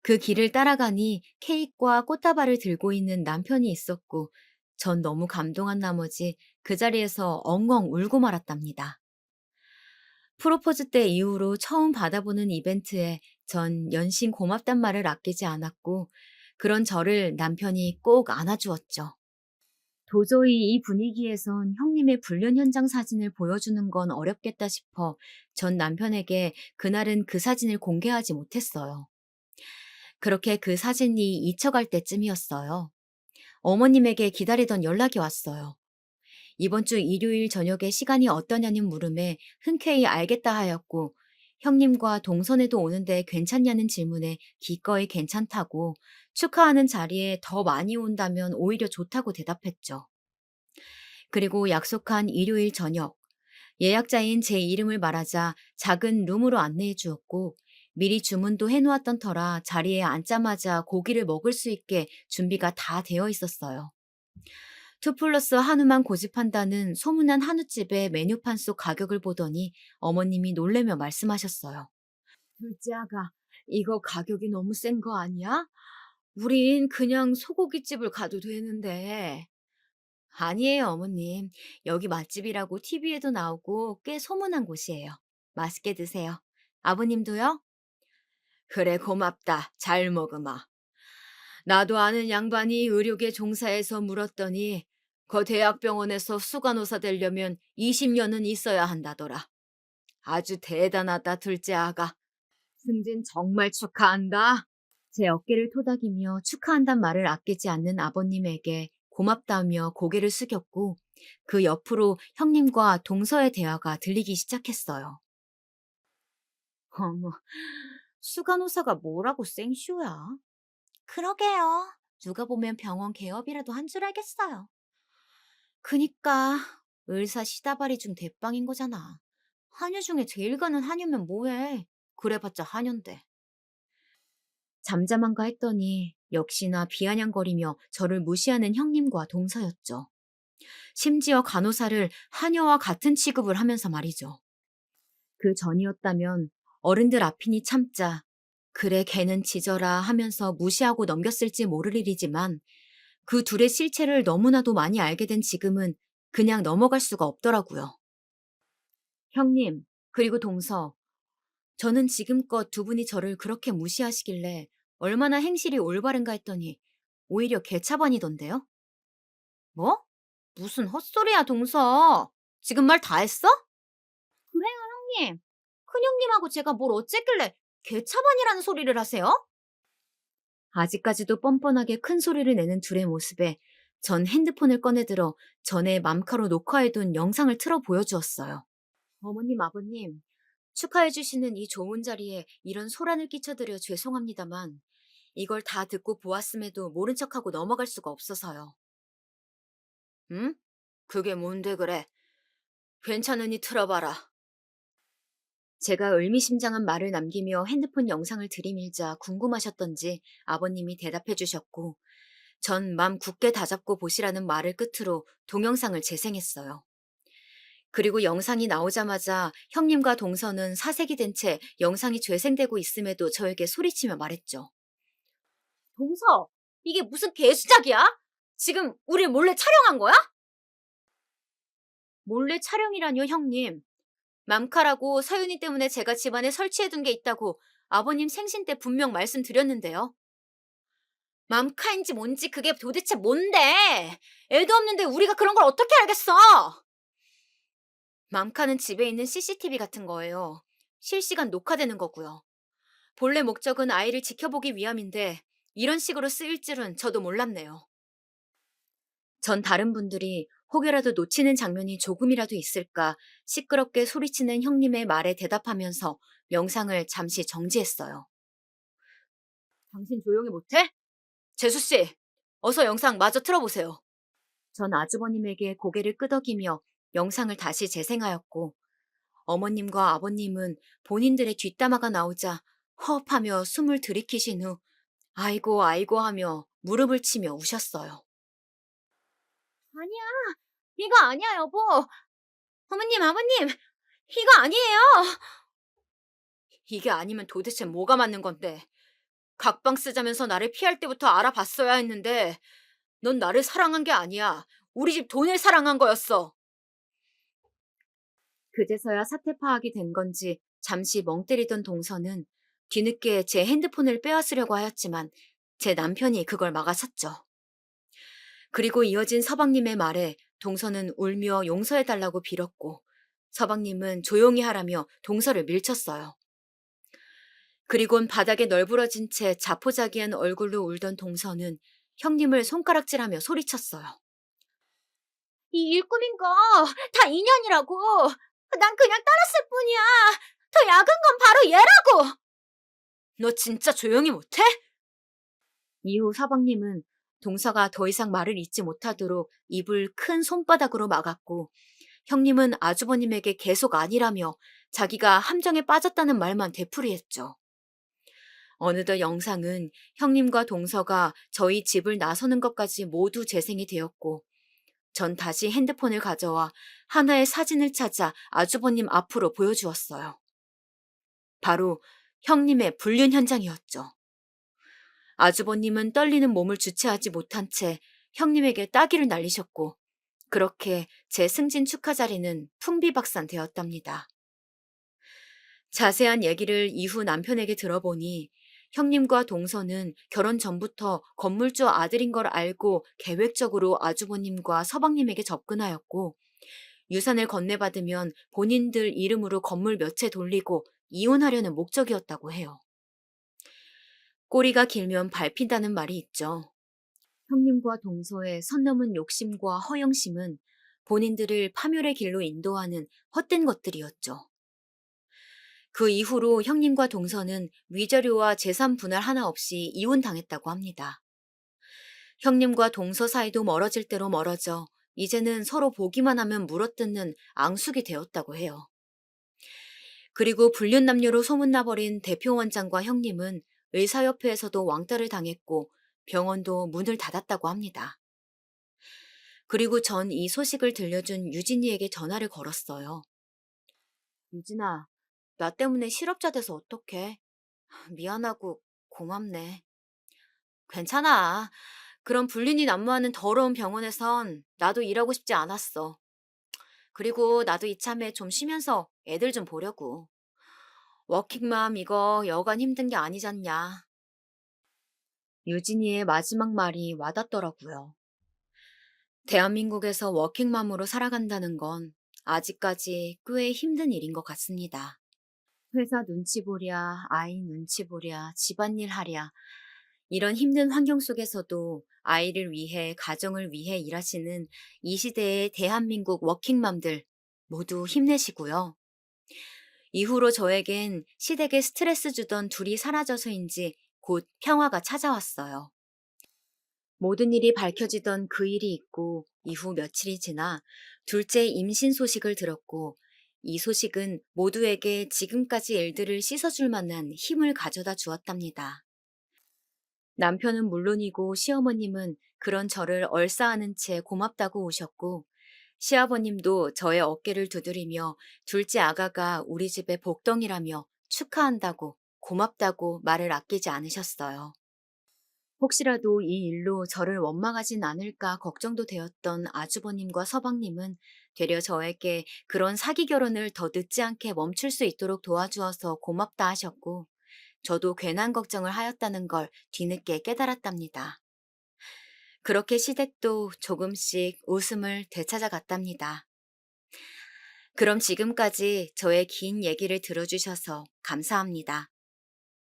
그 길을 따라가니 케이크와 꽃다발을 들고 있는 남편이 있었고 전 너무 감동한 나머지 그 자리에서 엉엉 울고 말았답니다. 프로포즈 때 이후로 처음 받아보는 이벤트에 전 연신 고맙단 말을 아끼지 않았고 그런 저를 남편이 꼭 안아주었죠. 도저히 이 분위기에선 형님의 불륜 현장 사진을 보여주는 건 어렵겠다 싶어 전 남편에게 그날은 그 사진을 공개하지 못했어요. 그렇게 그 사진이 잊혀갈 때쯤이었어요. 어머님에게 기다리던 연락이 왔어요. 이번 주 일요일 저녁에 시간이 어떠냐는 물음에 흔쾌히 알겠다 하였고 형님과 동선에도 오는데 괜찮냐는 질문에 기꺼이 괜찮다고 축하하는 자리에 더 많이 온다면 오히려 좋다고 대답했죠. 그리고 약속한 일요일 저녁 예약자인 제 이름을 말하자 작은 룸으로 안내해 주었고 미리 주문도 해놓았던 터라 자리에 앉자마자 고기를 먹을 수 있게 준비가 다 되어 있었어요. 투 플러스 한우만 고집한다는 소문난 한우집의 메뉴판 속 가격을 보더니 어머님이 놀래며 말씀하셨어요. 둘째 아가, 이거 가격이 너무 센 거 아니야? 우린 그냥 소고기집을 가도 되는데. 아니에요, 어머님. 여기 맛집이라고 TV에도 나오고 꽤 소문난 곳이에요. 맛있게 드세요. 아버님도요? 그래, 고맙다. 잘 먹으마. 나도 아는 양반이 의료계 종사해서 물었더니 거 대학병원에서 수간호사 되려면 20년은 있어야 한다더라. 아주 대단하다, 둘째 아가. 승진 정말 축하한다. 제 어깨를 토닥이며 축하한단 말을 아끼지 않는 아버님에게 고맙다며 고개를 숙였고 그 옆으로 형님과 동서의 대화가 들리기 시작했어요. 어머, 수간호사가 뭐라고 생쇼야? 그러게요. 누가 보면 병원 개업이라도 한 줄 알겠어요. 그니까 의사 시다발이 중 대빵인 거잖아. 한유 중에 제일 가는 한유면 뭐해? 그래봤자 한유인데. 잠잠한가 했더니 역시나 비아냥거리며 저를 무시하는 형님과 동서였죠. 심지어 간호사를 한여와 같은 취급을 하면서 말이죠. 그 전이었다면 어른들 앞이니 참자. 그래 걔는 지져라 하면서 무시하고 넘겼을지 모를 일이지만 그 둘의 실체를 너무나도 많이 알게 된 지금은 그냥 넘어갈 수가 없더라고요. 형님, 그리고 동서. 저는 지금껏 두 분이 저를 그렇게 무시하시길래 얼마나 행실이 올바른가 했더니 오히려 개차반이던데요? 뭐? 무슨 헛소리야, 동서. 지금 말 다 했어? 그래요, 형님. 큰형님하고 제가 뭘 어쨌길래 개차반이라는 소리를 하세요? 아직까지도 뻔뻔하게 큰 소리를 내는 둘의 모습에 전 핸드폰을 꺼내들어 전에 맘카로 녹화해둔 영상을 틀어 보여주었어요. 어머님, 아버님, 축하해주시는 이 좋은 자리에 이런 소란을 끼쳐드려 죄송합니다만 이걸 다 듣고 보았음에도 모른 척하고 넘어갈 수가 없어서요. 응? 그게 뭔데 그래? 괜찮으니 틀어봐라. 제가 의미심장한 말을 남기며 핸드폰 영상을 들이밀자 궁금하셨던지 아버님이 대답해 주셨고 전 맘 굳게 다잡고 보시라는 말을 끝으로 동영상을 재생했어요. 그리고 영상이 나오자마자 형님과 동서는 사색이 된 채 영상이 재생되고 있음에도 저에게 소리치며 말했죠. 동서, 이게 무슨 개수작이야? 지금 우리 몰래 촬영한 거야? 몰래 촬영이라뇨, 형님. 맘카라고 서윤이 때문에 제가 집안에 설치해둔 게 있다고 아버님 생신 때 분명 말씀드렸는데요. 맘카인지 뭔지 그게 도대체 뭔데? 애도 없는데 우리가 그런 걸 어떻게 알겠어? 맘카는 집에 있는 CCTV 같은 거예요. 실시간 녹화되는 거고요. 본래 목적은 아이를 지켜보기 위함인데 이런 식으로 쓰일 줄은 저도 몰랐네요. 전 다른 분들이 혹여라도 놓치는 장면이 조금이라도 있을까 시끄럽게 소리치는 형님의 말에 대답하면서 영상을 잠시 정지했어요. 당신 조용히 못해? 재수씨, 어서 영상 마저 틀어보세요. 전 아주버님에게 고개를 끄덕이며 영상을 다시 재생하였고 어머님과 아버님은 본인들의 뒷담화가 나오자 허업하며 숨을 들이키신 후 아이고 아이고 하며 무릎을 치며 우셨어요. 아니야, 이거 아니야, 여보. 어머님, 아버님, 이거 아니에요. 이게 아니면 도대체 뭐가 맞는 건데. 각방 쓰자면서 나를 피할 때부터 알아봤어야 했는데 넌 나를 사랑한 게 아니야. 우리 집 돈을 사랑한 거였어. 그제서야 사태 파악이 된 건지 잠시 멍 때리던 동서는 뒤늦게 제 핸드폰을 빼앗으려고 하였지만 제 남편이 그걸 막아섰죠. 그리고 이어진 서방님의 말에 동서는 울며 용서해달라고 빌었고 서방님은 조용히 하라며 동서를 밀쳤어요. 그리곤 바닥에 널브러진 채 자포자기한 얼굴로 울던 동서는 형님을 손가락질하며 소리쳤어요. 이 일꾼인 거 다 인연이라고. 난 그냥 따랐을 뿐이야. 더 약은 건 바로 얘라고. 너 진짜 조용히 못해? 이후 서방님은 동서가 더 이상 말을 잇지 못하도록 입을 큰 손바닥으로 막았고 형님은 아주버님에게 계속 아니라며 자기가 함정에 빠졌다는 말만 되풀이했죠. 어느덧 영상은 형님과 동서가 저희 집을 나서는 것까지 모두 재생이 되었고 전 다시 핸드폰을 가져와 하나의 사진을 찾아 아주버님 앞으로 보여주었어요. 바로 형님의 불륜 현장이었죠. 아주버님은 떨리는 몸을 주체하지 못한 채 형님에게 따귀를 날리셨고 그렇게 제 승진 축하 자리는 풍비박산되었답니다. 자세한 얘기를 이후 남편에게 들어보니 형님과 동서는 결혼 전부터 건물주 아들인 걸 알고 계획적으로 아주버님과 서방님에게 접근하였고 유산을 건네받으면 본인들 이름으로 건물 몇 채 돌리고 이혼하려는 목적이었다고 해요. 꼬리가 길면 밟힌다는 말이 있죠. 형님과 동서의 선 넘은 욕심과 허영심은 본인들을 파멸의 길로 인도하는 헛된 것들이었죠. 그 이후로 형님과 동서는 위자료와 재산 분할 하나 없이 이혼당했다고 합니다. 형님과 동서 사이도 멀어질 대로 멀어져 이제는 서로 보기만 하면 물어뜯는 앙숙이 되었다고 해요. 그리고 불륜남녀로 소문나버린 대표 원장과 형님은 의사협회에서도 왕따를 당했고 병원도 문을 닫았다고 합니다. 그리고 전 이 소식을 들려준 유진이에게 전화를 걸었어요. 유진아, 나 때문에 실업자 돼서 어떡해? 미안하고 고맙네. 괜찮아. 그런 불륜이 난무하는 더러운 병원에선 나도 일하고 싶지 않았어. 그리고 나도 이참에 좀 쉬면서 애들 좀 보려고. 워킹맘 이거 여간 힘든 게 아니잖냐. 유진이의 마지막 말이 와닿더라고요. 대한민국에서 워킹맘으로 살아간다는 건 아직까지 꽤 힘든 일인 것 같습니다. 회사 눈치 보랴, 아이 눈치 보랴, 집안일 하랴. 이런 힘든 환경 속에서도 아이를 위해, 가정을 위해 일하시는 이 시대의 대한민국 워킹맘들 모두 힘내시고요. 이후로 저에겐 시댁에 스트레스 주던 둘이 사라져서인지 곧 평화가 찾아왔어요. 모든 일이 밝혀지던 그 일이 있고 이후 며칠이 지나 둘째 임신 소식을 들었고 이 소식은 모두에게 지금까지 일들을 씻어줄 만한 힘을 가져다 주었답니다. 남편은 물론이고 시어머님은 그런 저를 얼싸안은 채 고맙다고 오셨고 시아버님도 저의 어깨를 두드리며 둘째 아가가 우리 집의 복덩이라며 축하한다고 고맙다고 말을 아끼지 않으셨어요. 혹시라도 이 일로 저를 원망하진 않을까 걱정도 되었던 아주버님과 서방님은 되려 저에게 그런 사기 결혼을 더 늦지 않게 멈출 수 있도록 도와주어서 고맙다 하셨고, 저도 괜한 걱정을 하였다는 걸 뒤늦게 깨달았답니다. 그렇게 시댁도 조금씩 웃음을 되찾아갔답니다. 그럼 지금까지 저의 긴 얘기를 들어주셔서 감사합니다.